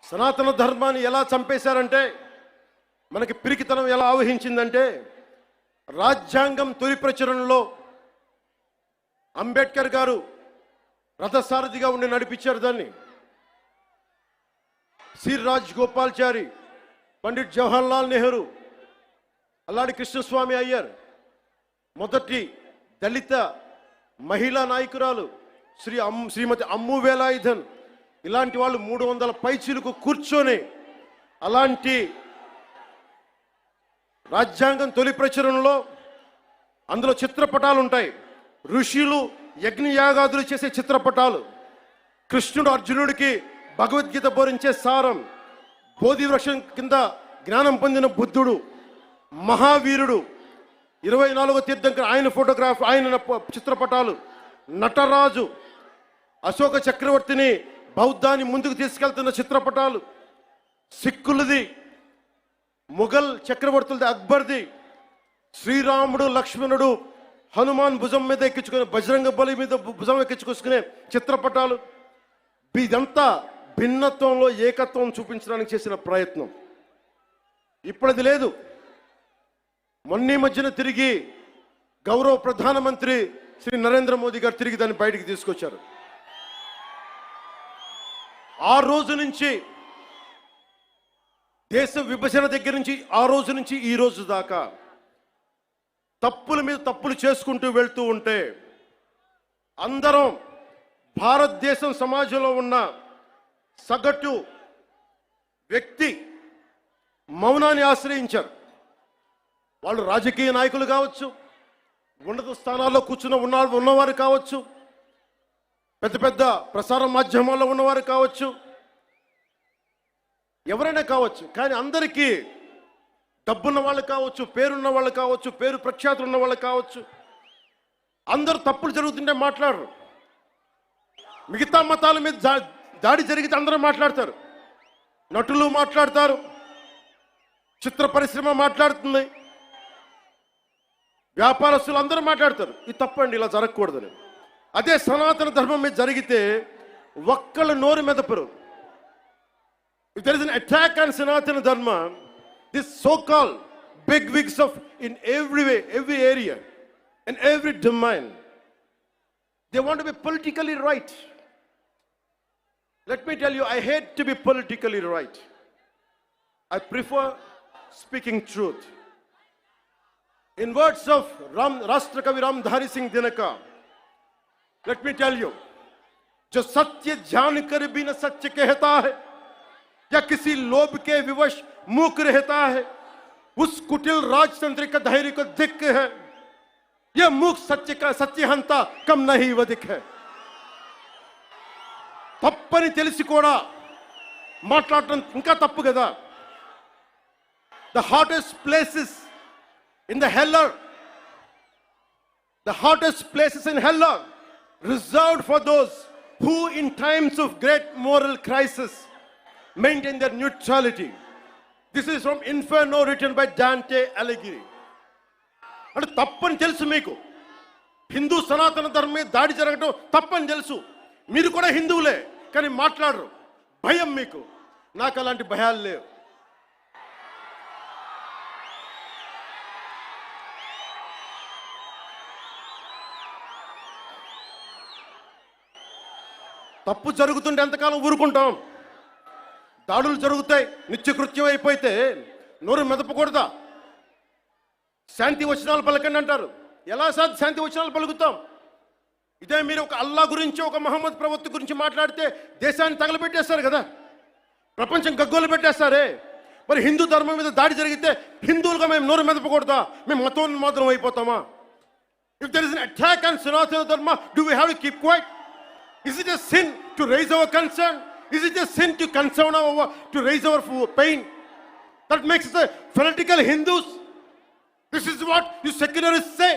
సనాతన ధర్మాన్ని ఎలా చంపేశారంటే, మనకి పిరికితనం ఎలా ఆవహించిందంటే, రాజ్యాంగం తొలి ప్రచురణలో అంబేద్కర్ గారు రథసారథిగా ఉండి నడిపించారు దాన్ని. శ్రీ రాజగోపాల్చారి, పండిట్ జవహర్లాల్ నెహ్రూ, అల్లాడి కృష్ణస్వామి అయ్యర్, మొదటి దళిత మహిళా నాయకురాలు శ్రీమతి అమ్ము వేలాయుధన్, ఇలాంటి వాళ్ళు 300 పైచీలకు కూర్చొని అలాంటి రాజ్యాంగం తొలి ప్రచురణలో అందులో చిత్రపటాలు ఉంటాయి. ఋషులు యజ్ఞయాగాదులు చేసే చిత్రపటాలు, కృష్ణుడు అర్జునుడికి భగవద్గీత బోధించే సారం, బోధి వృక్షం కింద జ్ఞానం పొందిన బుద్ధుడు, మహావీరుడు, 24వ తీర్థంకర్ ఆయన ఫోటోగ్రాఫ్, ఆయన చిత్రపటాలు, నటరాజు, అశోక చక్రవర్తిని బౌద్ధాన్ని ముందుకు తీసుకెళ్తున్న చిత్రపటాలు, సిక్కులది, ముఘల్ చక్రవర్తులది, అక్బర్ది, శ్రీరాముడు లక్ష్మణుడు హనుమాన్ భుజం మీద ఎక్కించుకునే, బజరంగ బలి మీద భుజం ఎక్కించుకొసుకునే చిత్రపటాలు. ఇదంతా భిన్నత్వంలో ఏకత్వం చూపించడానికి చేసిన ప్రయత్నం. ఇప్పుడది లేదు. మొన్న మధ్యన తిరిగి గౌరవ ప్రధానమంత్రి శ్రీ నరేంద్ర మోదీ గారు తిరిగి దాన్ని బయటికి తీసుకొచ్చారు. ఆ రోజు నుంచి, దేశ విభజన దగ్గర నుంచి ఆ రోజు నుంచి ఈ రోజు దాకా తప్పుల మీద తప్పులు చేసుకుంటూ వెళ్తూ ఉంటే అందరం భారతదేశం సమాజంలో ఉన్న సగటు వ్యక్తి మౌనాన్ని ఆశ్రయించారు. వాళ్ళు రాజకీయ నాయకులు కావచ్చు, ఉన్నత స్థానాల్లో ఉన్నవారు కావచ్చు, పెద్ద పెద్ద ప్రసార మాధ్యమాల్లో ఉన్నవారు కావచ్చు, ఎవరైనా కావచ్చు. కానీ అందరికీ డబ్బున్న వాళ్ళు కావచ్చు, పేరున్న వాళ్ళు కావచ్చు, పేరు ప్రఖ్యాతులు ఉన్న వాళ్ళు కావచ్చు, అందరూ తప్పులు జరుగుతుంటే మాట్లాడరు. మిగతా మతాల మీద దాడి జరిగితే అందరూ మాట్లాడతారు. నటులు మాట్లాడతారు, చిత్ర పరిశ్రమ మాట్లాడుతుంది, వ్యాపారస్తులు అందరూ మాట్లాడతారు. ఇది తప్పండి, ఇలా జరగకూడదని. అదే సనాతన ధర్మం మీద జరిగితే ఒక్కళ్ళు నోరు మెదపరు. If there is an attack on Sanatana Dharma, this so-called big wigs of in every way, every area, in every domain, they want to be politically right. Let me tell you, I hate to be politically right. I prefer speaking truth. In words of Rashtra Kavi Ramdhari Singh Dinaka, let me tell you, जो सत्य जान कर भी न सत्य कहता है या किसी लोभ के विवश मूक रहता है, उस कुटिल राजतंत्र का धैर्य को धिक्क है. यह मूक सत्य का सत्यहंता कम नहीं वधिक है. తప్పని తెలిసి కూడా మాట్లాడటం ఇంకా తప్పు కదా. The hottest places in the hell are reserved for those who in times of great moral crisis maintain their neutrality. This is from Inferno written by Dante Alighieri. అంటే తప్పని తెలుసు మీకు, హిందూ సనాతన ధర్మం మీద దాడి జరగడం తప్పని తెలుసు, మీరు కూడా హిందువులే, కానీ మాట్లాడరు. భయం మీకు. నాకు అలాంటి భయాలు లేవు. తప్పు జరుగుతుంటే ఎంతకాలం ఊరుకుంటాం? దాడులు జరుగుతాయి, నిత్యకృత్యం అయిపోతే నోరు మెదపకూడదా? శాంతి వచనాలు పలకండి అంటారు. ఎలా శాంతి వచనాలు పలుకుతాం? ఇదే మీరు ఒక అల్లా గురించి, ఒక మహమ్మద్ ప్రవక్త గురించి మాట్లాడితే దేశాన్ని తగలబెట్టేస్తారు కదా, ప్రపంచం గగ్గోలు పెట్టేస్తారే. మరి హిందూ ధర్మం మీద దాడి జరిగితే హిందువులుగా మేము నోరు మెదపకూడదా? మేము మతోన్మాదం అయిపోతామా? If there is an attack on Sanatana Dharma, do we have to keep quiet? Is it a sin to raise our concern? Is it a sin to to raise our pain? That makes us a fanatical Hindus. This is what you secularists say.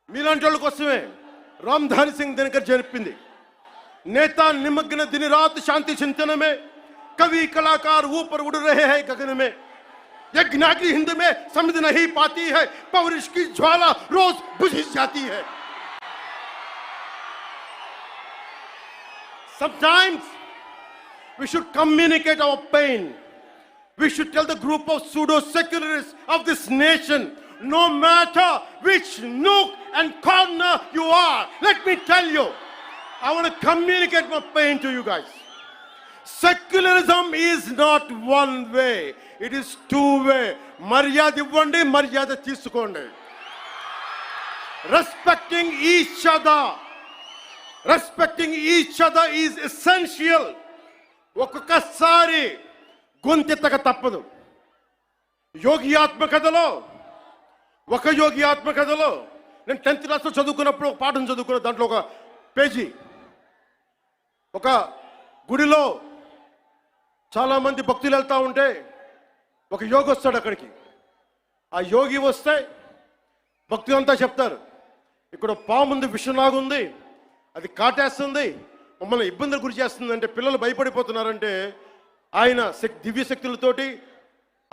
మీలాంటి వాళ్ళ కోసమే రామ్ధారి సింగ్ దినకర్ చెప్పింది, నేతా నిమగ్న दिन रात शांति चिंतन में, कवि कलाकार ऊपर उड़ रहे हैं गगन में. यज्ञाग्नि हिंद में समझ नहीं पाती है, पौरुष की ज्वाला रोज बुझ जाती है. Sometimes we should communicate our pain. We should tell the group of pseudo-secularists of this nation, no matter which nook and corner you are, let me tell you, I want to communicate my pain to you guys. Secularism is not one way, it is two way. Maryada ivvandi, maryada teesukondi. Respecting each other is essential. ఒక్కొక్కసారి గొంతెత్తక తప్పదు. యోగి ఆత్మకథలో నేను 10th క్లాస్లో చదువుకున్నప్పుడు ఒక పాఠం చదువుకున్న, దాంట్లో ఒక పేజీ, ఒక గుడిలో చాలామంది భక్తులు వెళ్తూ ఉంటే ఒక యోగి వస్తాడు అక్కడికి. ఆ యోగి వస్తే భక్తులంతా చెప్తారు, ఇక్కడ పాముంది, విషనాగుంది, అది కాటేస్తుంది, మమ్మల్ని ఇబ్బందులు గురి చేస్తుంది అంటే పిల్లలు భయపడిపోతున్నారంటే ఆయన దివ్య శక్తులతోటి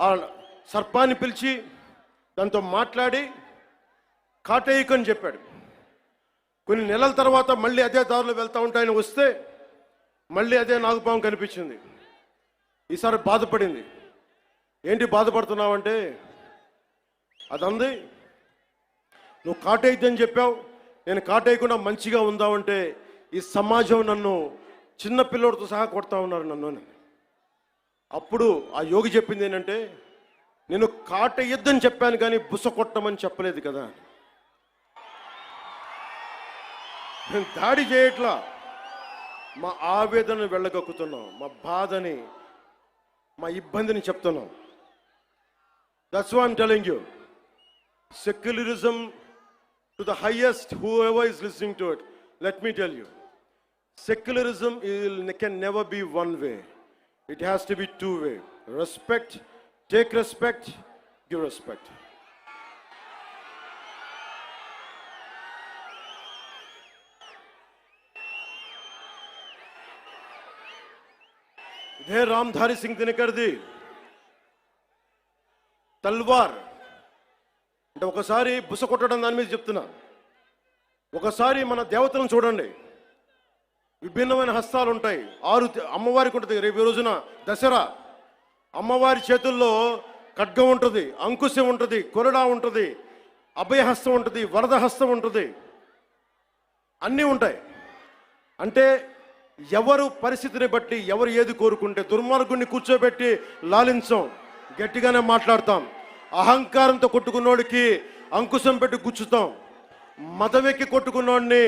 ఆ సర్పాన్ని పిలిచి దాంతో మాట్లాడి కాటేయకని చెప్పాడు. కొన్ని నెలల తర్వాత మళ్ళీ అదే దారిలో వెళ్తూ ఉంటే ఆయన వస్తే మళ్ళీ అదే నాగుపాము కనిపించింది. ఈసారి బాధపడింది. ఏంటి బాధపడుతున్నావంటే, అదంది, నువ్వు కాటేయద్దని చెప్పావు, నేను కాటేయకుండా మంచిగా ఉందామంటే ఈ సమాజం నన్ను చిన్న పిల్లోడితో సహా కొడతా ఉన్నారు నన్ను. అప్పుడు ఆ యోగి చెప్పింది ఏంటంటే, నేను కాటేయద్దని చెప్పాను కానీ బుస కొట్టమని చెప్పలేదు కదా. నేను దాడి చేయట్లా, మా ఆవేదనను వెళ్ళగక్కుతున్నాం, మా బాధని మా ఇబ్బందిని చెప్తున్నాం. That's why I'm telling you. Secularism to the highest, whoever is listening to it, let me tell you. Secularism can never be one way. It has to be two way. Respect, take respect, give respect. ఇదే రామ్ధారి సింగ్ దినకర్ది తల్వార్ అంటే ఒకసారి బుస కొట్టడం దాని మీద చెప్తున్నా. ఒకసారి మన దేవతలను చూడండి, విభిన్నమైన హస్తాలు ఉంటాయి. 6 అమ్మవారికి ఉంటుంది. రేపు రోజున దసరా, అమ్మవారి చేతుల్లో ఖడ్గం ఉంటుంది, అంకుశం ఉంటుంది, కొరడా ఉంటుంది, అభయహస్తం ఉంటుంది, వరద హస్తం ఉంటుంది, అన్నీ ఉంటాయి. అంటే ఎవరు పరిస్థితిని బట్టి ఎవరు ఏది కోరుకుంటే, దుర్మార్గుడిని కూర్చోబెట్టి లాలించం, గట్టిగానే మాట్లాడతాం. అహంకారంతో కొట్టుకున్నోడికి అంకుశం పెట్టి గుచ్చుతాం. మదవెక్కి కొట్టుకున్నోడిని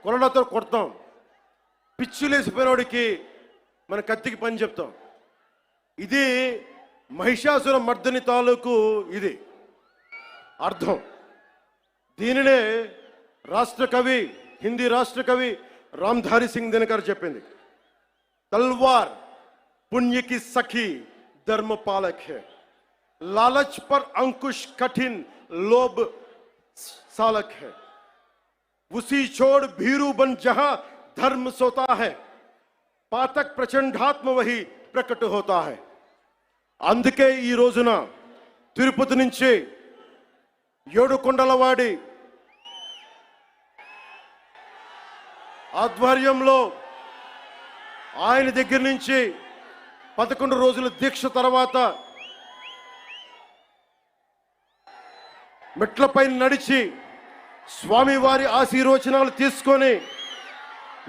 కొరడాతో కొడతాం. పిచ్చులేసిపోయినోడికి మన కత్తికి పని చెప్తాం. ఇది మహిషాసుర మర్దని తాలూకు ఇది అర్థం. దీనినే రాష్ట్ర కవి, హిందీ రాష్ట్ర కవి రామ్ధారి సింగ్ దినకర్ చెప్పింది. तलवार पुण्य की सखी धर्म पालक है, लालच पर अंकुश कठिन लोभ सालक है, उसी छोड़ भीरू बन जहां धर्म सोता है, पातक प्रचंडात्म वही प्रकट होता है. అందుకే ఈ రోజున తిరుపతి నుంచి ఏడుకొండలవాడి ఆధ్వర్యంలో ఆయన దగ్గర నుంచి 11 రోజుల దీక్ష తర్వాత మెట్లపై నడిచి స్వామివారి ఆశీర్వచనాలు తీసుకొని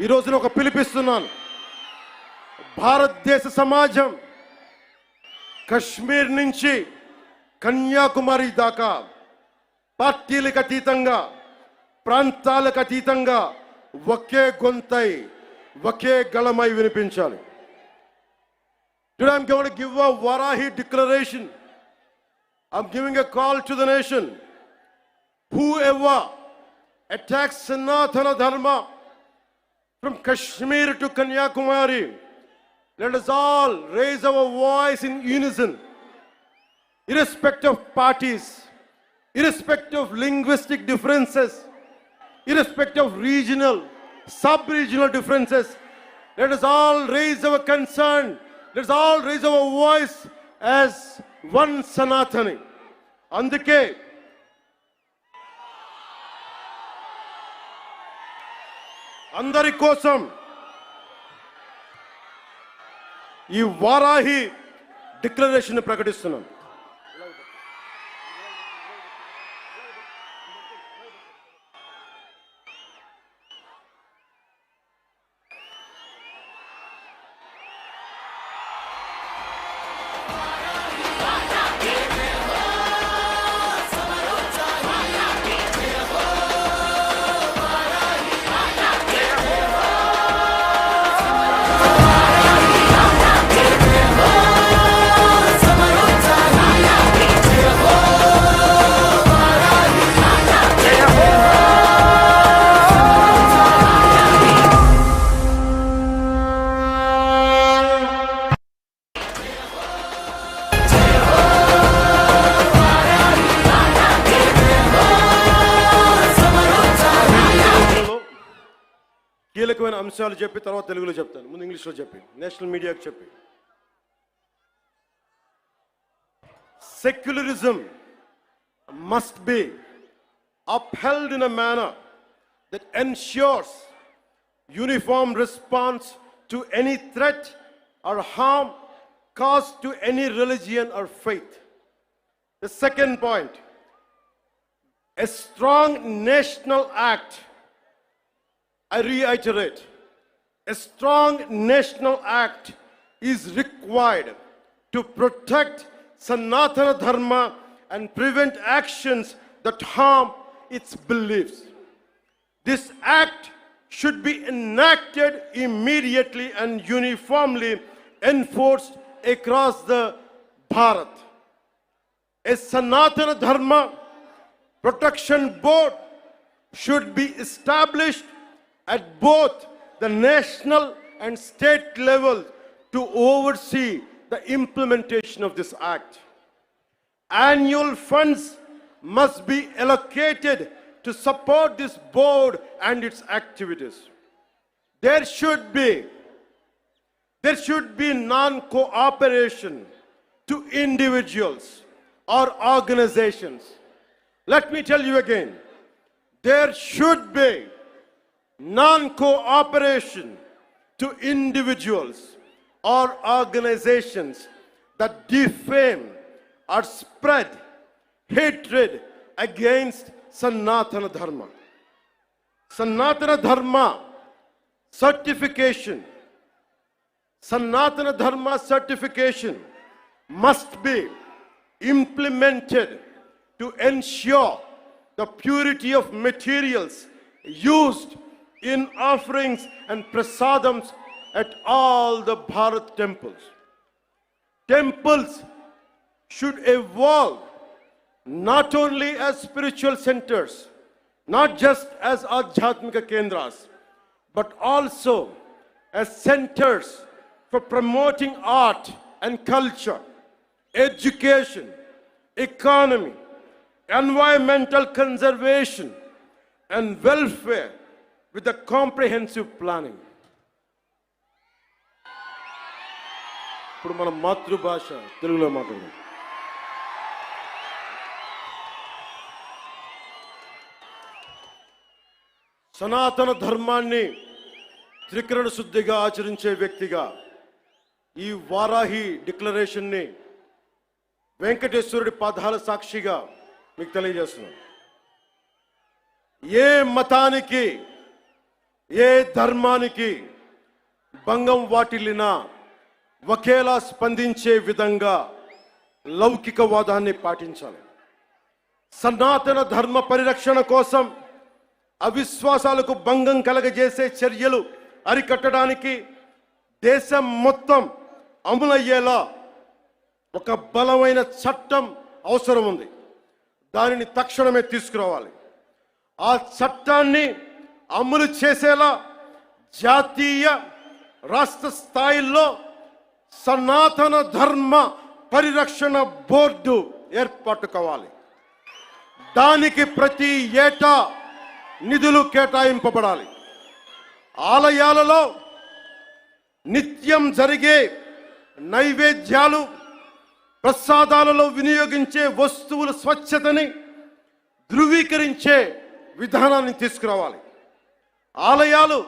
ఈ రోజున ఒక పిలిపిస్తున్నాను. భారతదేశ సమాజం కశ్మీర్ నుంచి కన్యాకుమారి దాకా పార్టీలకు అతీతంగా, ప్రాంతాలకు అతీతంగా ఒకే గొంతై ఒకే గళమై వినిపించాలి. Today I'm going to give a Varahi declaration. I'm giving a call to the nation. Whoever attacks Sanatana Dharma from Kashmir to Kanyakumari, let us all raise our voice in unison, irrespective of parties, irrespective of linguistic differences, irrespective of regional, sub-regional differences. Let us all raise our concern. Let us all raise our voice as one Sanatani. Andike అందరి కోసం ఈ Varahi declaration ప్రకటిస్తున్నాం. కీలకమైన అంశాలు చెప్పి తర్వాత తెలుగులో చెప్తాను. ముందు ఇంగ్లీష్లో చెప్పి నేషనల్ మీడియాకి చెప్పి. Secularism must be upheld in a manner that ensures uniform response to any threat or harm caused to any religion or faith. The second point, a strong national act, I reiterate, a strong national act is required to protect Sanatana Dharma and prevent actions that harm its beliefs. This act should be enacted immediately and uniformly enforced across the Bharat. A Sanatana Dharma Protection Board should be established at both the national and state level to oversee the implementation of this act. Annual funds must be allocated to support this board and its activities. There should be non-cooperation to individuals or organizations. Let me tell you again, there should be non-cooperation to individuals or organizations that defame or spread hatred against Sanatana Dharma. Sanatana Dharma certification must be implemented to ensure the purity of materials used in offerings and prasadams at all the Bharat temples. Temples should evolve not only as spiritual centers, not just as Adhyatmika Kendras, but also as centers for promoting art and culture, education, economy, environmental conservation, and welfare with a comprehensive planning. ఇప్పుడు మన మాతృభాష తెలుగులో మాట్లాడదాం. సనాతన ధర్మాన్ని త్రికరణ శుద్ధిగా ఆచరించే వ్యక్తిగా ఈ వారాహి డిక్లరేషన్ని వెంకటేశ్వరుడి పాదాల సాక్షిగా మీకు తెలియజేస్తున్నాను. ఏ మతానికి, ఏ ధర్మానికి భంగం వాటిల్లినా ఒకేలా స్పందించే విధంగా లౌకికవాదాన్ని పాటించాలి. సనాతన ధర్మ పరిరక్షణ కోసం అవిశ్వాసాలకు భంగం కలగజేసే చర్యలు అరికట్టడానికి దేశం మొత్తం అమలయ్యేలా ఒక బలమైన చట్టం అవసరం ఉంది. దానిని తక్షణమే తీసుకురావాలి. ఆ చట్టాన్ని అమలు చేసేలా జాతీయ, రాష్ట్ర స్థాయిల్లో సనాతన ధర్మ పరిరక్షణ బోర్డు ఏర్పాటు కావాలి. దానికి ప్రతి ఏటా నిధులు కేటాయింపబడాలి. ఆలయాలలో నిత్యం జరిగే నైవేద్యాలు, ప్రసాదాలలో వినియోగించే వస్తువుల స్వచ్ఛతని ధృవీకరించే విధానాన్ని తీసుకురావాలి. ఆలయాలు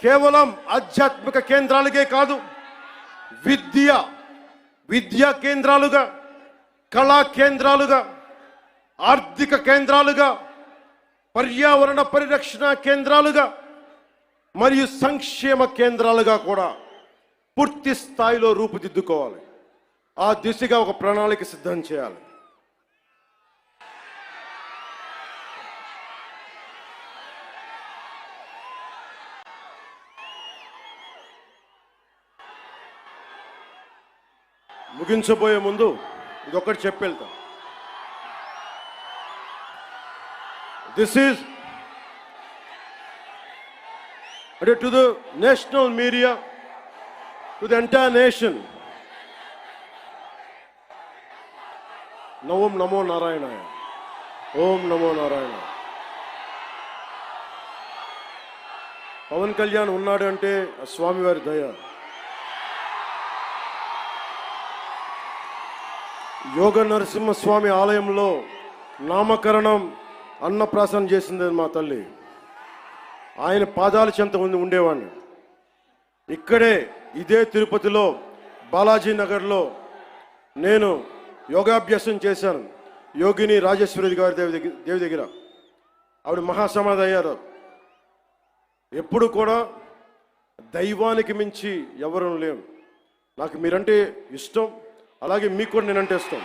కేవలం ఆధ్యాత్మిక కేంద్రాలుగే కాదు, విద్యా కేంద్రాలుగా, కళా కేంద్రాలుగా, ఆర్థిక కేంద్రాలుగా, పర్యావరణ పరిరక్షణ కేంద్రాలుగా మరియు సంక్షేమ కేంద్రాలుగా కూడా పూర్తి స్థాయిలో రూపుదిద్దుకోవాలి. ఆ దిశగా ఒక ప్రణాళిక సిద్ధం చేయాలి. ముగించబోయే ముందు ఇదొక్కటి చెప్పెళ్తాం. This is to the national media, to the entire nation. Om Namo Narayana. Om Namo Narayana. Pawan Kalyan ఉన్నాడు అంటే స్వామివారి దయ. యోగ నరసింహస్వామి ఆలయంలో నామకరణం, అన్నప్రాసన చేసింది మా తల్లి. ఆయన పాదాల చెంత ఉండేవాడిని. ఇక్కడే ఇదే తిరుపతిలో బాలాజీ నగర్లో నేను యోగాభ్యాసం చేశాను. యోగిని రాజేశ్వరి గారి దేవి దగ్గర ఆవిడ మహాసమాధి అయ్యారు. ఎప్పుడు కూడా దైవానికి మించి ఎవరు లేవు. నాకు మీరంటే ఇష్టం, అలాగే మీకు కూడా నేనంటే ఇష్టం.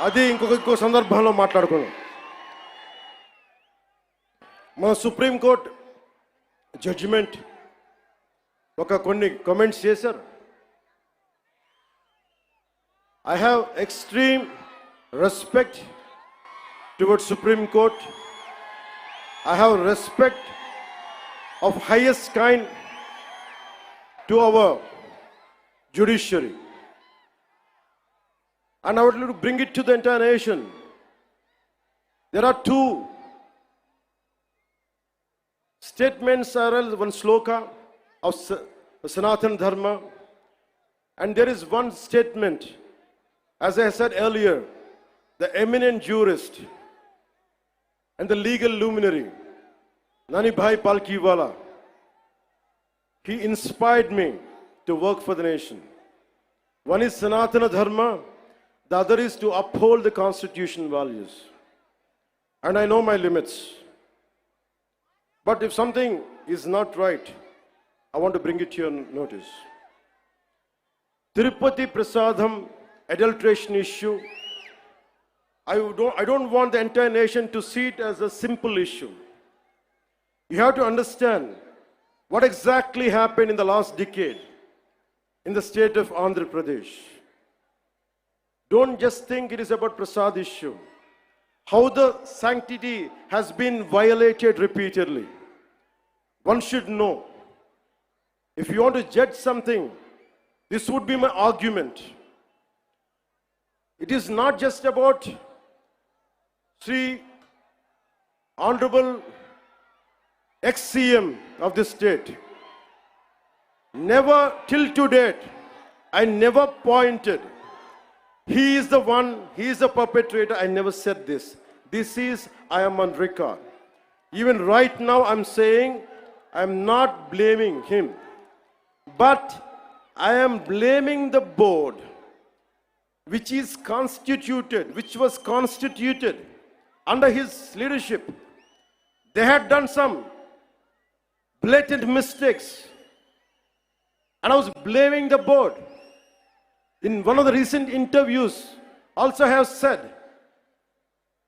అది ఇంకో సందర్భంలో మాట్లాడుకున్నాం. మన సుప్రీంకోర్టు జడ్జిమెంట్ కొన్ని కామెంట్స్ చేశారు. I have extreme respect towards Supreme Court. I have respect of highest kind to our judiciary. And I would like to bring it to the entire nation. There are two statements, one sloka of Sanatana Dharma, and there is one statement, as I said earlier, the eminent jurist and the legal luminary, Nani Bhai Palkiwala, he inspired me to work for the nation. One is Sanatana Dharma, the other is to uphold the constitution values. And I know my limits. But if something is not right, I want to bring it to your notice. Tirupati Prasadam adulteration issue, I don't want the entire nation to see it as a simple issue. You have to understand what exactly happened in the last decade in the state of Andhra Pradesh. Don't just think it is about Prasad issue. How the sanctity has been violated repeatedly. One should know. If you want to judge something, this would be my argument. It is not just about Sri Honorable ex-CM of this state. Never till to date, I never pointed. He is the one, he is the perpetrator. I never said this. This is, I am on record. Even right now I'm saying, I'm not blaming him. But I am blaming the board, which was constituted under his leadership. They had done some blatant mistakes. And I was blaming the board. In one of the recent interviews, also I have said,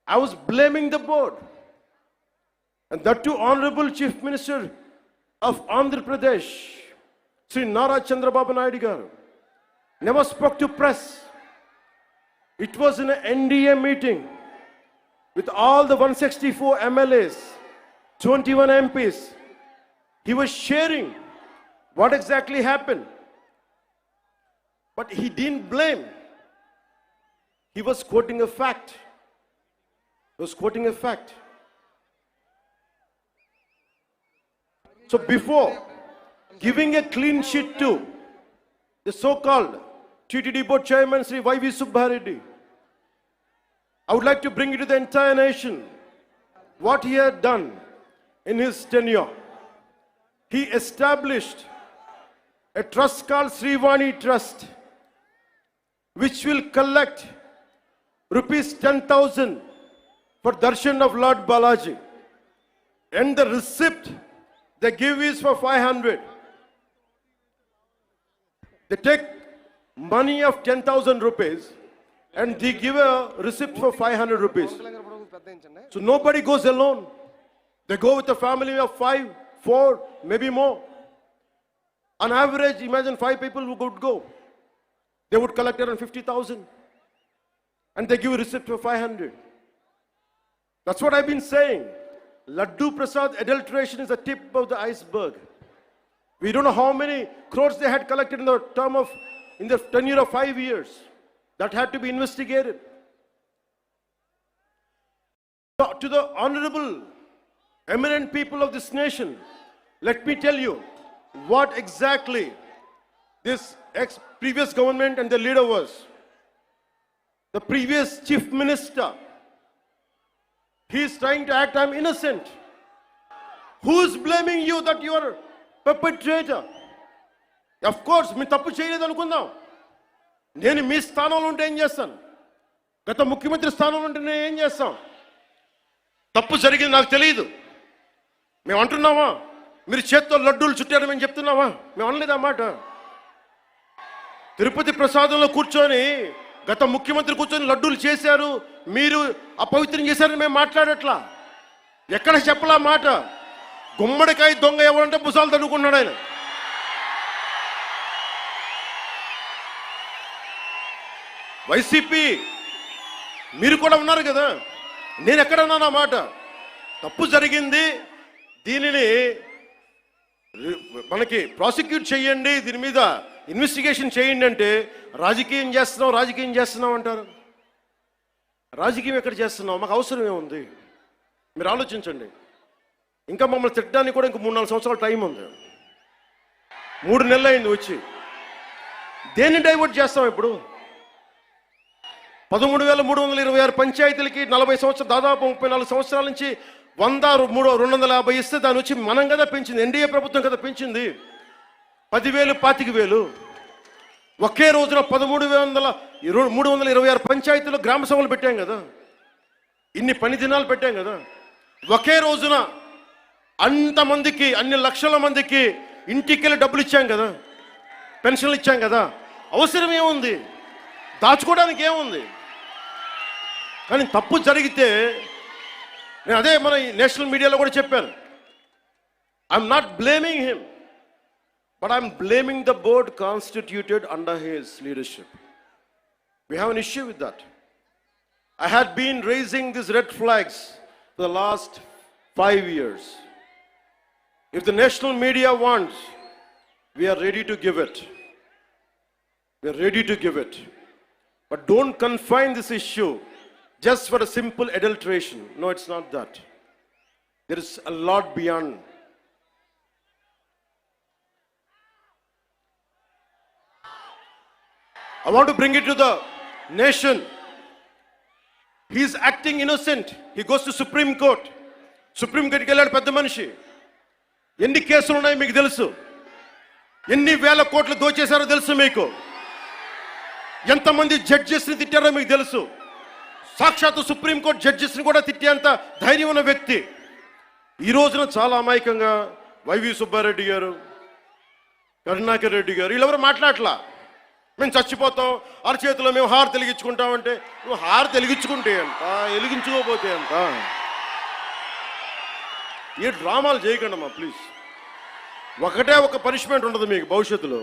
I was blaming the board. And that too, Honorable Chief Minister of Andhra Pradesh, Sri Nara Chandrababu Naidu garu, never spoke to press. It was in an NDA meeting with all the 164 MLAs, 21 MPs. He was sharing what exactly happened. But he didn't blame. He was quoting a fact. So before giving a clean sheet to the so-called TTD board chairman, Sri Y.V. Subbareddy, I would like to bring it to the entire nation what he had done in his tenure. He established a trust called Srivani Trust, which will collect rupees 10,000 for darshan of Lord Balaji. And the receipt they give is for 500. They take money of 10,000 rupees and they give a receipt for 500 rupees. So nobody goes alone. They go with a family of 5, 4, maybe more. On average, imagine 5 people who could go. They would collect around 50,000. And they give a receipt for 500. That's what I've been saying. Laddu Prasad adulteration is the tip of the iceberg. We don't know how many crores they had collected in the tenure of 5 years. That had to be investigated. So, to the honorable, eminent people of this nation, let me tell you what exactly this previous government and the leader was. The previous chief minister, he is trying to act, I'm innocent. Who is blaming you that you are a perpetrator? Of course, me tappu cheyaledu anukundaam. నేను మీ స్థానంలో ఉంటే ఏం చేస్తాను? గత ముఖ్యమంత్రి స్థానంలో ఉంటే నేను ఏం చేస్తాం? తప్పు జరిగింది నాకు తెలియదు. మేము అంటున్నావా? మీరు చేత్తో లడ్డూలు చుట్టారు మేము చెప్తున్నావా? మేము అనలేదు ఆ మాట. తిరుపతి ప్రసాదంలో కూర్చొని గత ముఖ్యమంత్రి కూర్చొని లడ్డూలు చేశారు, మీరు అపవిత్రం చేశారని మేము మాట్లాడట్లా. ఎక్కడ చెప్పలా మాట. గుమ్మడికాయ దొంగ ఎవరంటే భుజాలు తడుకున్నాడు ఆయన. వైసీపీ మీరు కూడా ఉన్నారు కదా, నేను ఎక్కడన్నాను ఆ మాట? తప్పు జరిగింది, దీనిని మనకి ప్రాసిక్యూట్ చేయండి, దీని మీద ఇన్వెస్టిగేషన్ చేయండి అంటే రాజకీయం చేస్తున్నాం అంటారు. రాజకీయం ఎక్కడ చేస్తున్నాం? మాకు అవసరం ఏముంది? మీరు ఆలోచించండి. ఇంకా మమ్మల్ని తిట్టడానికి కూడా ఇంక 3-4 సంవత్సరాల టైం ఉంది. 3 నెలలు అయింది వచ్చి. దేన్ని డైవర్ట్ చేస్తాం ఇప్పుడు? 13,326 పంచాయతీలకి 40 సంవత్సరాలు, దాదాపు 34 సంవత్సరాల నుంచి 250 ఇస్తే దాని వచ్చి మనం కదా పెంచింది, ఎన్డీఏ ప్రభుత్వం కదా పెంచింది. 10,000, 25,000 ఒకే రోజున 13,326 పంచాయతీలో గ్రామ సభలు పెట్టాం కదా, ఇన్ని పని దినాలు పెట్టాం కదా. ఒకే రోజున అంతమందికి, అన్ని లక్షల మందికి ఇంటికెళ్ళి డబ్బులు ఇచ్చాం కదా, పెన్షన్లు ఇచ్చాం కదా. అవసరం ఏముంది? దాచుకోవడానికి ఏముంది? కానీ తప్పు జరిగితే నేను అదే మన నేషనల్ మీడియాలో కూడా చెప్పాను. I'm not blaming him, but I'm blaming the board constituted under his leadership. We have an issue with that. I had been raising these red flags for the last 5 years. If the national media wants, we are ready to give it. We are ready to give it. But don't confine this issue just for a simple adulteration. No, it's not that. There is a lot beyond. I want to bring it to the nation. He is acting innocent. He goes to Supreme Court. Supreme Court కి వెళ్ళాడు పెద్ద మనిషి. ఎన్ని కేసులు ఉన్నాయి మీకు తెలుసు? ఎన్ని వేల కోట్లు దోచేశారో తెలుసు మీకు? ఎంతమంది జడ్జెస్ని తిట్టారో మీకు తెలుసు? సాక్షాత్తు సుప్రీంకోర్టు జడ్జెస్ని కూడా తిట్టేంత ధైర్యం ఉన్న వ్యక్తి. ఈ రోజున చాలా అమాయకంగా వైవి సుబ్బారెడ్డి గారు, కరుణాకర్ రెడ్డి గారు వీళ్ళెవరు మాట్లాడలా. మేము చచ్చిపోతాం, అరచేతిలో మేము హారు వెలిగించుకుంటామంటే, నువ్వు హారు వెలిగించుకుంటే అంట, వెలిగించుకోకపోతే అంట. ఏ డ్రామాలు చేయకండి ప్లీజ్. ఒకటే ఒక పనిష్మెంట్ ఉండదు మీకు భవిష్యత్తులో.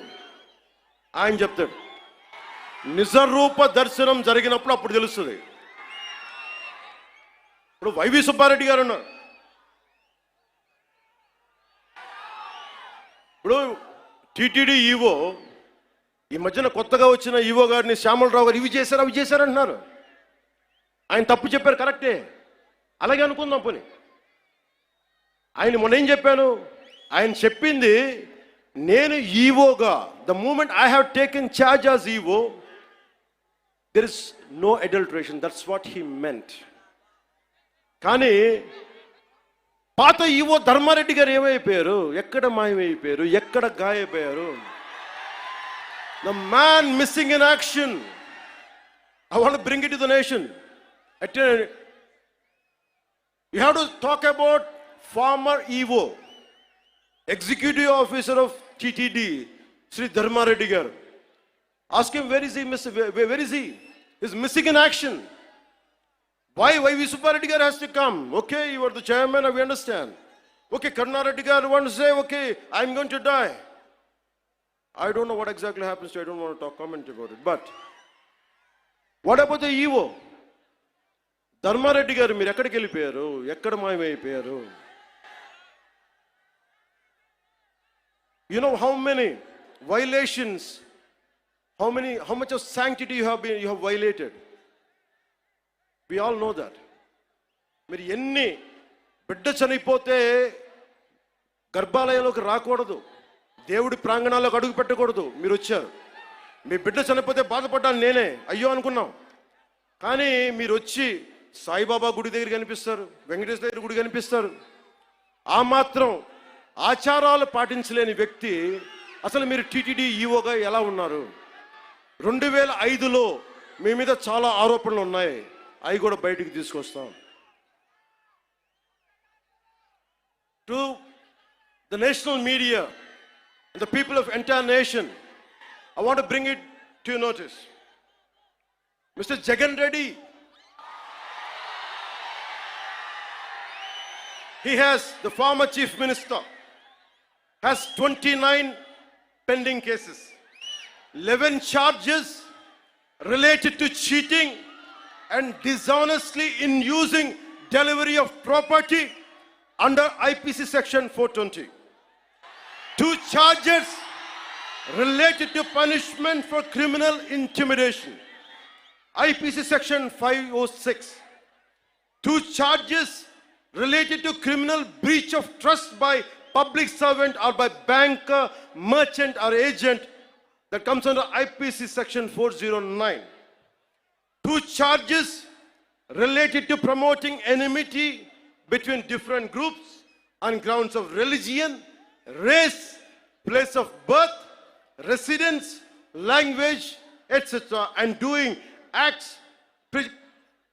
ఆయన చెప్తాడు, నిజరూప దర్శనం జరిగినప్పుడు అప్పుడు తెలుస్తుంది. ఇప్పుడు వైవి సుబ్బారెడ్డి గారు ఉన్నారు. ఇప్పుడు టీటీడీ ఈవో, ఈ మధ్యన కొత్తగా వచ్చిన ఈవో గారిని శ్యామలరావు గారు ఇవి చేశారు అంటున్నారు. ఆయన తప్పు చెప్పారు, కరెక్టే, అలాగే అనుకుందాం పోనీ. ఆయన మొన్న ఏం చెప్పాను? ఆయన చెప్పింది, నేను ఈవోగా, the moment I have taken charge as EO, there is no adulteration, that's what he meant. కానీ పాత ఈవో ధర్మారెడ్డి గారు ఏమైపోయారు? ఎక్కడ మాయమైపోయారు? ఎక్కడ గాయపోయారు? The man missing in action. I want to bring it to the nation. You have to talk about former EVO, Executive Officer of TTD, Sri Dharma Reddy Garu. Ask him, where is he? Where is he? He's missing in action. Why V. Subbareddy Garu has to come? Okay, you are the chairman, we understand. Okay, Karuna Reddy Garu wants to say, okay, I'm going to die. I don't know what exactly happens to, I don't want to comment about it. But what about the EVO? Dharmareddy గారు మీరు ఎక్కడికి వెళ్ళిపోయారు? ఎక్కడ మాయమైపోయారు? You know how many violations, how much of sanctity you have violated? We all know that. మీరు ఎన్ని బిడ్డ చనిపోతే గర్భాలయంలోకి రాకూడదు, దేవుడి ప్రాంగణాల్లోకి అడుగు పెట్టకూడదు. మీరు వచ్చారు, మీ బిడ్డ చనిపోతే బాధపడ్డాను నేనే, అయ్యో అనుకున్నాం. కానీ మీరు వచ్చి సాయిబాబా గుడి దగ్గర కనిపిస్తారు, వెంకటేశ్వర దగ్గర గుడి కనిపిస్తారు. ఆ మాత్రం ఆచారాలు పాటించలేని వ్యక్తి అసలు మీరు టీటీడీ ఈవోగా ఎలా ఉన్నారు? 2005లో మీ మీద చాలా ఆరోపణలు ఉన్నాయి, అవి కూడా బయటికి తీసుకొస్తాం. To the national media and the people of entire nation, I want to bring it to your notice. Mr. Jagan Reddy, he has, the former chief minister, has 29 pending cases, 11 charges related to cheating and dishonestly in using delivery of property under IPC section 420. 2 charges related to punishment for criminal intimidation, IPC section 506. 2 charges related to criminal breach of trust by public servant or by banker, merchant or agent, that comes under IPC section 409. 2 charges related to promoting enmity between different groups on grounds of religion, race, place of birth, residence, language, etc., and doing acts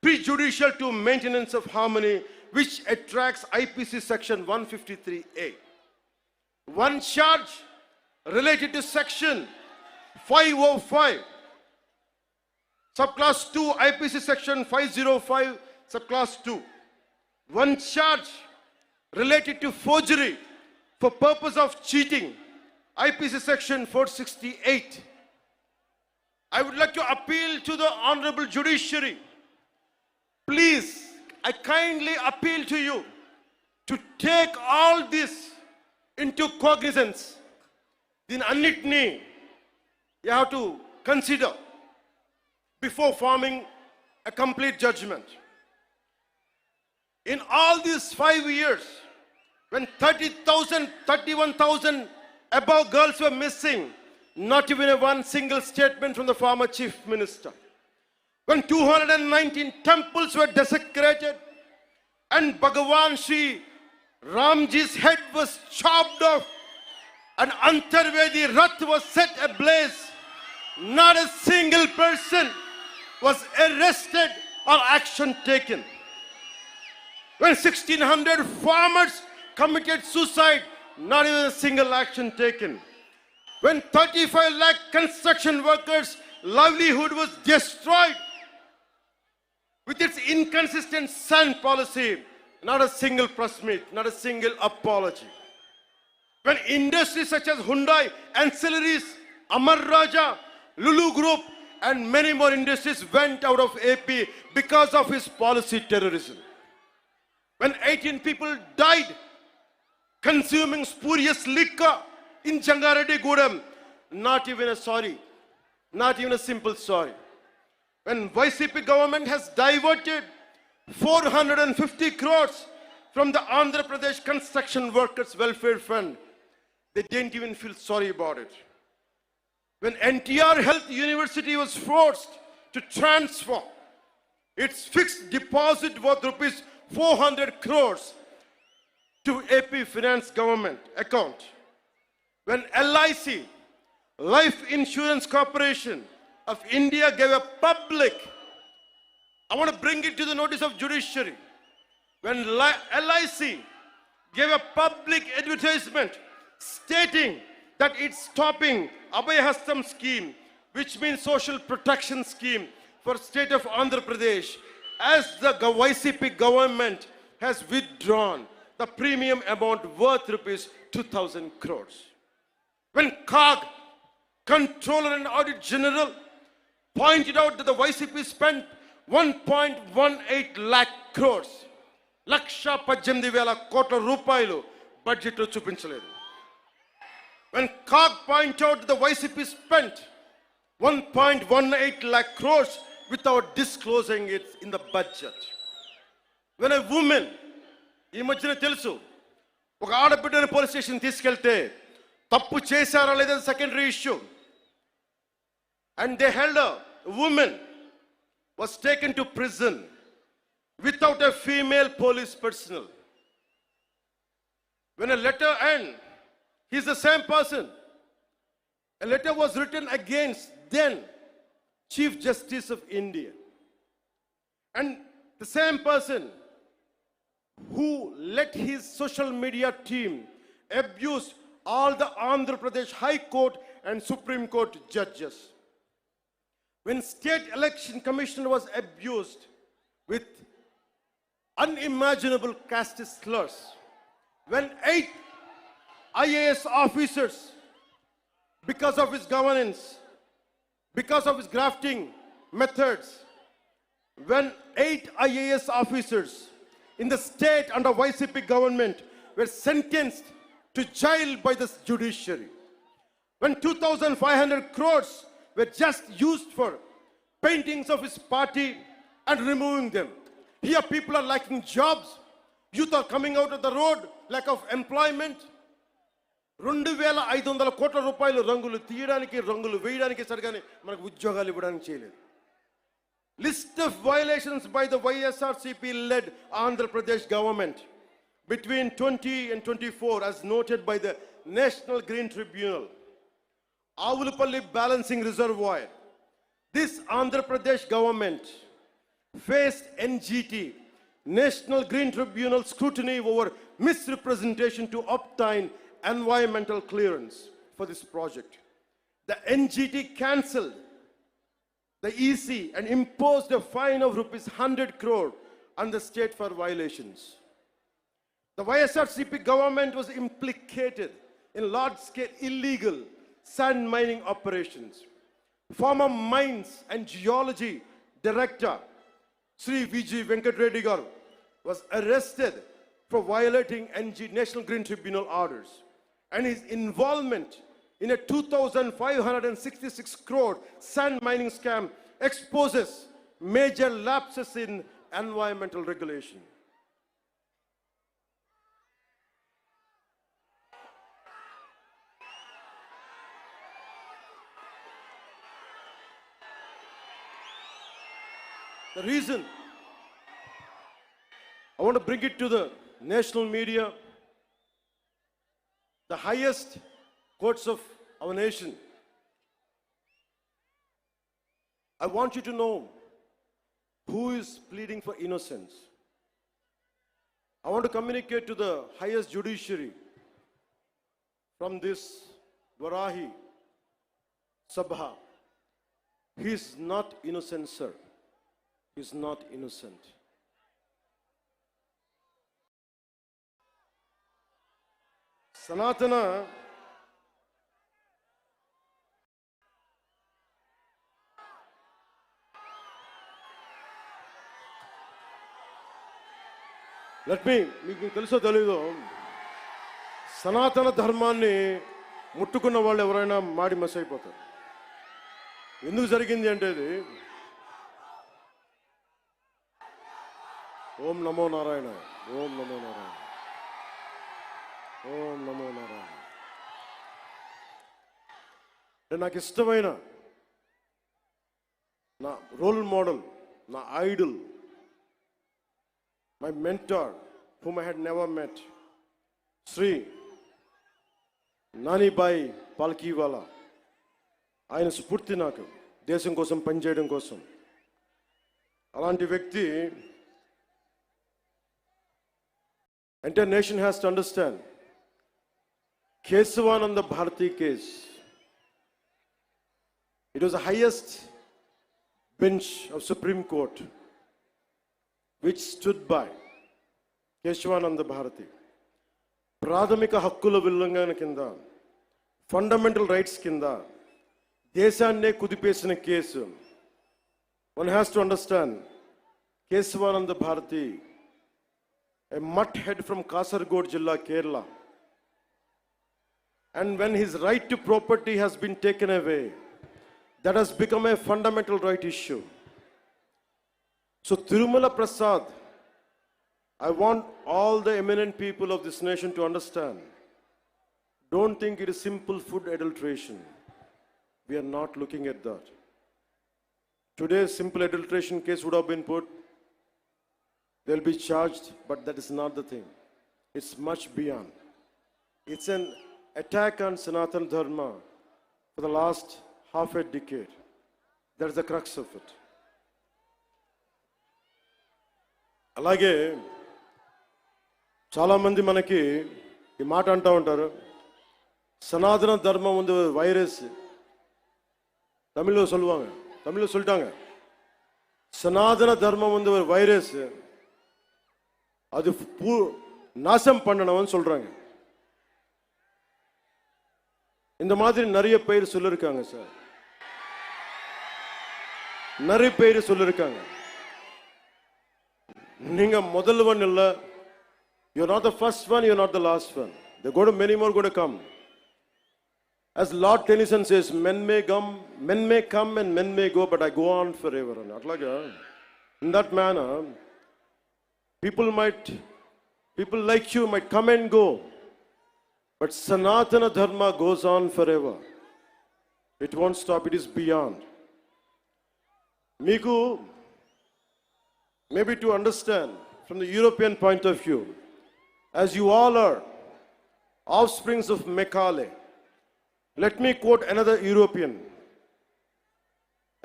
prejudicial to maintenance of harmony, which attracts IPC section 153A. 1 charge related to section 505, subclass 2, IPC section 505, subclass 2. 1 charge related to forgery for purpose of cheating, IPC section 468. I would like to appeal to the Honorable Judiciary. Please, I kindly appeal to you to take all this into cognizance. Then annitni you have to consider before forming a complete judgment. In all these 5 years, when 30,000, 31,000 above girls were missing, not even one single statement from the former chief minister. When 219 temples were desecrated and Bhagavan Sri Ramji's head was chopped off and Antarvedi Rath was set ablaze, not a single person was arrested or action taken. When 1,600 farmers committed suicide, not even a single action taken. When 35 lakh construction workers' livelihood was destroyed with its inconsistent sand policy, not a single press meet, not a single apology. When industries such as Hyundai, Ancillaries, Amar Raja, Lulu Group, and many more industries went out of AP because of his policy terrorism. When 18 people died consuming spurious liquor in Jangareddy Gudam, not even a sorry, not even a simple sorry. When YCP government has diverted 450 crores from the Andhra Pradesh Construction Workers Welfare Fund, they didn't even feel sorry about it. When NTR Health University was forced to transfer its fixed deposit worth rupees 400 crores to AP Finance government account. When LIC, Life Insurance Corporation of India, gave a public, I want to bring it to the notice of judiciary. When LIC gave a public advertisement stating that it's stopping Abhay Hastam scheme, which means social protection scheme for state of Andhra Pradesh, as the YCP government has withdrawn the premium amount worth rupees 2,000 crores. When COG, Controller and Audit General, pointed out that the YCP spent 1.18 lakh crores, Laksha 18,000 కోట్ల రూపాయలు budget lo చూపించలేదు. When COG pointed out that the YCP spent 1.18 lakh crores without disclosing it in the budget. When a woman, ఈ మధ్యన తెలుసు, ఒక ఆడబిడ్డని police station తీసుకెళ్తే తప్పు చేశారా లేదా secondary issue. And they held a woman was taken to prison without a female police personnel. When a letter, and he's the same person, a letter was written against then Chief Justice of India. And the same person who let his social media team abuse all the Andhra Pradesh High Court and Supreme Court judges. When State Election Commission was abused with unimaginable caste slurs, when 8 IAS officers, because of his governance, because of his grafting, methods when 8 IAS officers in the state under YCP government were sentenced to jail by the judiciary. When 2,500 crores were just used for paintings of his party and removing them. Here people are lacking jobs. Youth are coming out of the road, lack of employment. 2,500 కోట్ల రూపాయలు రంగులు తీయడానికి రంగులు వేయడానికి సరిగానే మనకు ఉద్యోగాలు ఇవ్వడానికి చేయలేదు. List of violations by the YSRCP led Andhra Pradesh government between 20 and 24 as noted by the National Green Tribunal. Avulapalli balancing reservoir. This Andhra Pradesh government faced NGT, National Green Tribunal scrutiny over misrepresentation to obtain environmental clearance for this project. The NGT cancelled the EC and imposed a fine of rupees 100 crore on the state for violations. The YSRCP government was implicated in large-scale illegal sand mining operations. Former mines and geology director Sri VG Venkat Reddy garu was arrested for violating National Green Tribunal orders, and his involvement in a 2,566 crore sand mining scam exposes major lapses in environmental regulation. The reason I want to bring it to the national media, the highest courts of our nation. I want you to know who is pleading for innocence. I want to communicate to the highest judiciary from this Varahi Sabha. He is not innocent, sir. He is not innocent. Sanatana మీకు తెలుసో తెలీదో, సనాతన ధర్మాన్ని ముట్టుకున్న వాళ్ళు ఎవరైనా మాడి మస్ అయిపోతారు. ఎందుకు జరిగింది అంటే ఇది ఓం నమో నారాయణ, ఓం నమో నారాయణ, ఓం నమో నారాయణ. నాకు ఇష్టమైన నా రోల్ మోడల్, నా Idol, my mentor, whom I had never met, Sri Nani Bai Palkiwala. ఆయన స్ఫూర్తి నాకు దేశం కోసం పనిచేయడం కోసం. అలాంటి వ్యక్తి, entire nation has to understand, Kesavananda Bharati case, it was the highest bench of Supreme Court which stood by Kesavananda Bharati. ప్రాథమిక హక్కుల ఉల్లంఘన కింద, ఫండమెంటల్ రైట్స్ కింద దేశాన్నే కుదిపేసిన case. One has to understand, Kesavananda Bharati, a mutt head from Kasaragod Jilla, Kerala, and when his right to property has been taken away, that has become a fundamental right issue. So Tirumala Prasad, I want all the eminent people of this nation to understand, don't think it is simple food adulteration. We are not looking at that. Today's simple adulteration case would have been put, they'll be charged, but that is not the thing. It's much beyond. It's an attack on Sanatana Dharma for the last half a decade. That's the crux of it. అలాగే చాలామంది మనకి ఈ మాట అంటూ ఉంటారు, సనాతన ధర్మం வந்து వైరస్. தமிழில் சொல்லுவாங்க, தமிழில் சொல்லிட்டாங்க, சனாதன தர்மம் வந்து ஒரு வைரஸ், அது நாசம் பண்ணணும்னு சொல்றாங்க. இந்த மாதிரி நிறைய பேர் சொல்லிருக்காங்க சார். நிறைய பேர் சொல்லிருக்காங்க, நீங்க முதல் ஒன் இல்ல, you're not the first one, you're not the last one. There go to many more going to come. As Lord Tennyson says, men may come and men may go, but I go on forever. అట్లాగా in that manner, people like you might come and go, but Sanatana Dharma goes on forever. It won't stop, it is beyond. Miku, maybe to understand from the European point of view, as you all are offsprings of Macaulay, let me quote another European,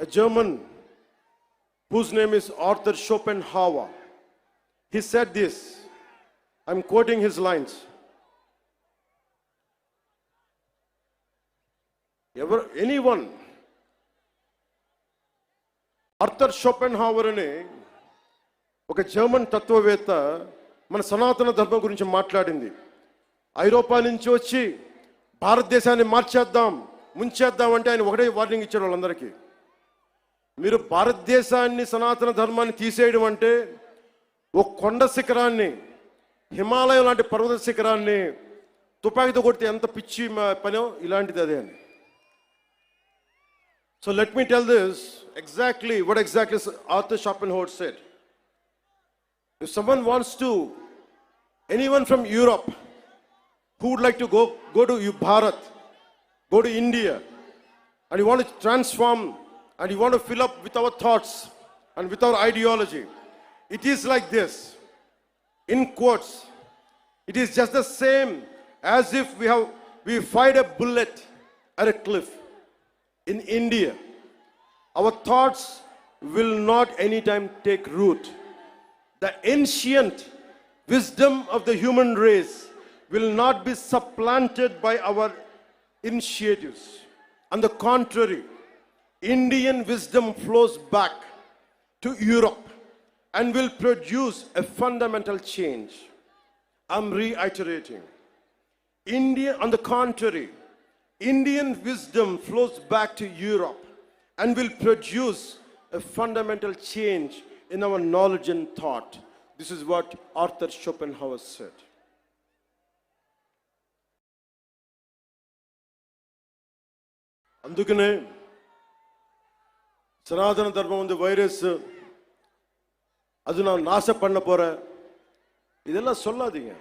a German whose name is Arthur Schopenhauer. He said this, I'm quoting his lines. Anyone, Arthur Schopenhauer అనే ఒక German తత్వవేత్త మన సనాతన ధర్మం గురించి మాట్లాడింది. ఐరోపా నుంచి వచ్చి భారతదేశాన్ని మార్చేద్దాం, ముంచేద్దాం అంటే ఆయన ఒకటే వార్నింగ్ ఇచ్చాడు వాళ్ళందరికీ. మీరు భారతదేశాన్ని సనాతన ధర్మాన్ని తీసేయడం అంటే ఒక కొండ శిఖరాన్ని, హిమాలయం లాంటి పర్వత శిఖరాన్ని తుపాకీతో కొడితే ఎంత పిచ్చి పనో ఇలాంటిది అదే అని. So let me tell this exactly what exactly Arthur Schopenhauer said. If someone wants to, anyone from Europe who would like to go to Bharat, go to India, and you want to transform and you want to fill up with our thoughts and with our ideology, it is like this. In quotes, it is just the same as if we fired a bullet at a cliff. In India, our thoughts will not anytime take root. The ancient wisdom of the human race will not be supplanted by our initiatives. On the contrary, Indian wisdom flows back to Europe and will produce a fundamental change. I'm reiterating. On the contrary, Indian wisdom flows back to Europe and will produce a fundamental change in our knowledge and thought. This is what Arthur Schopenhauer said. అందుకనే సనాతన ధర్మం ఉంది virus, அது நான் நாசம் பண்ண போறேன், இதெல்லாம் சொல்லாதீங்க.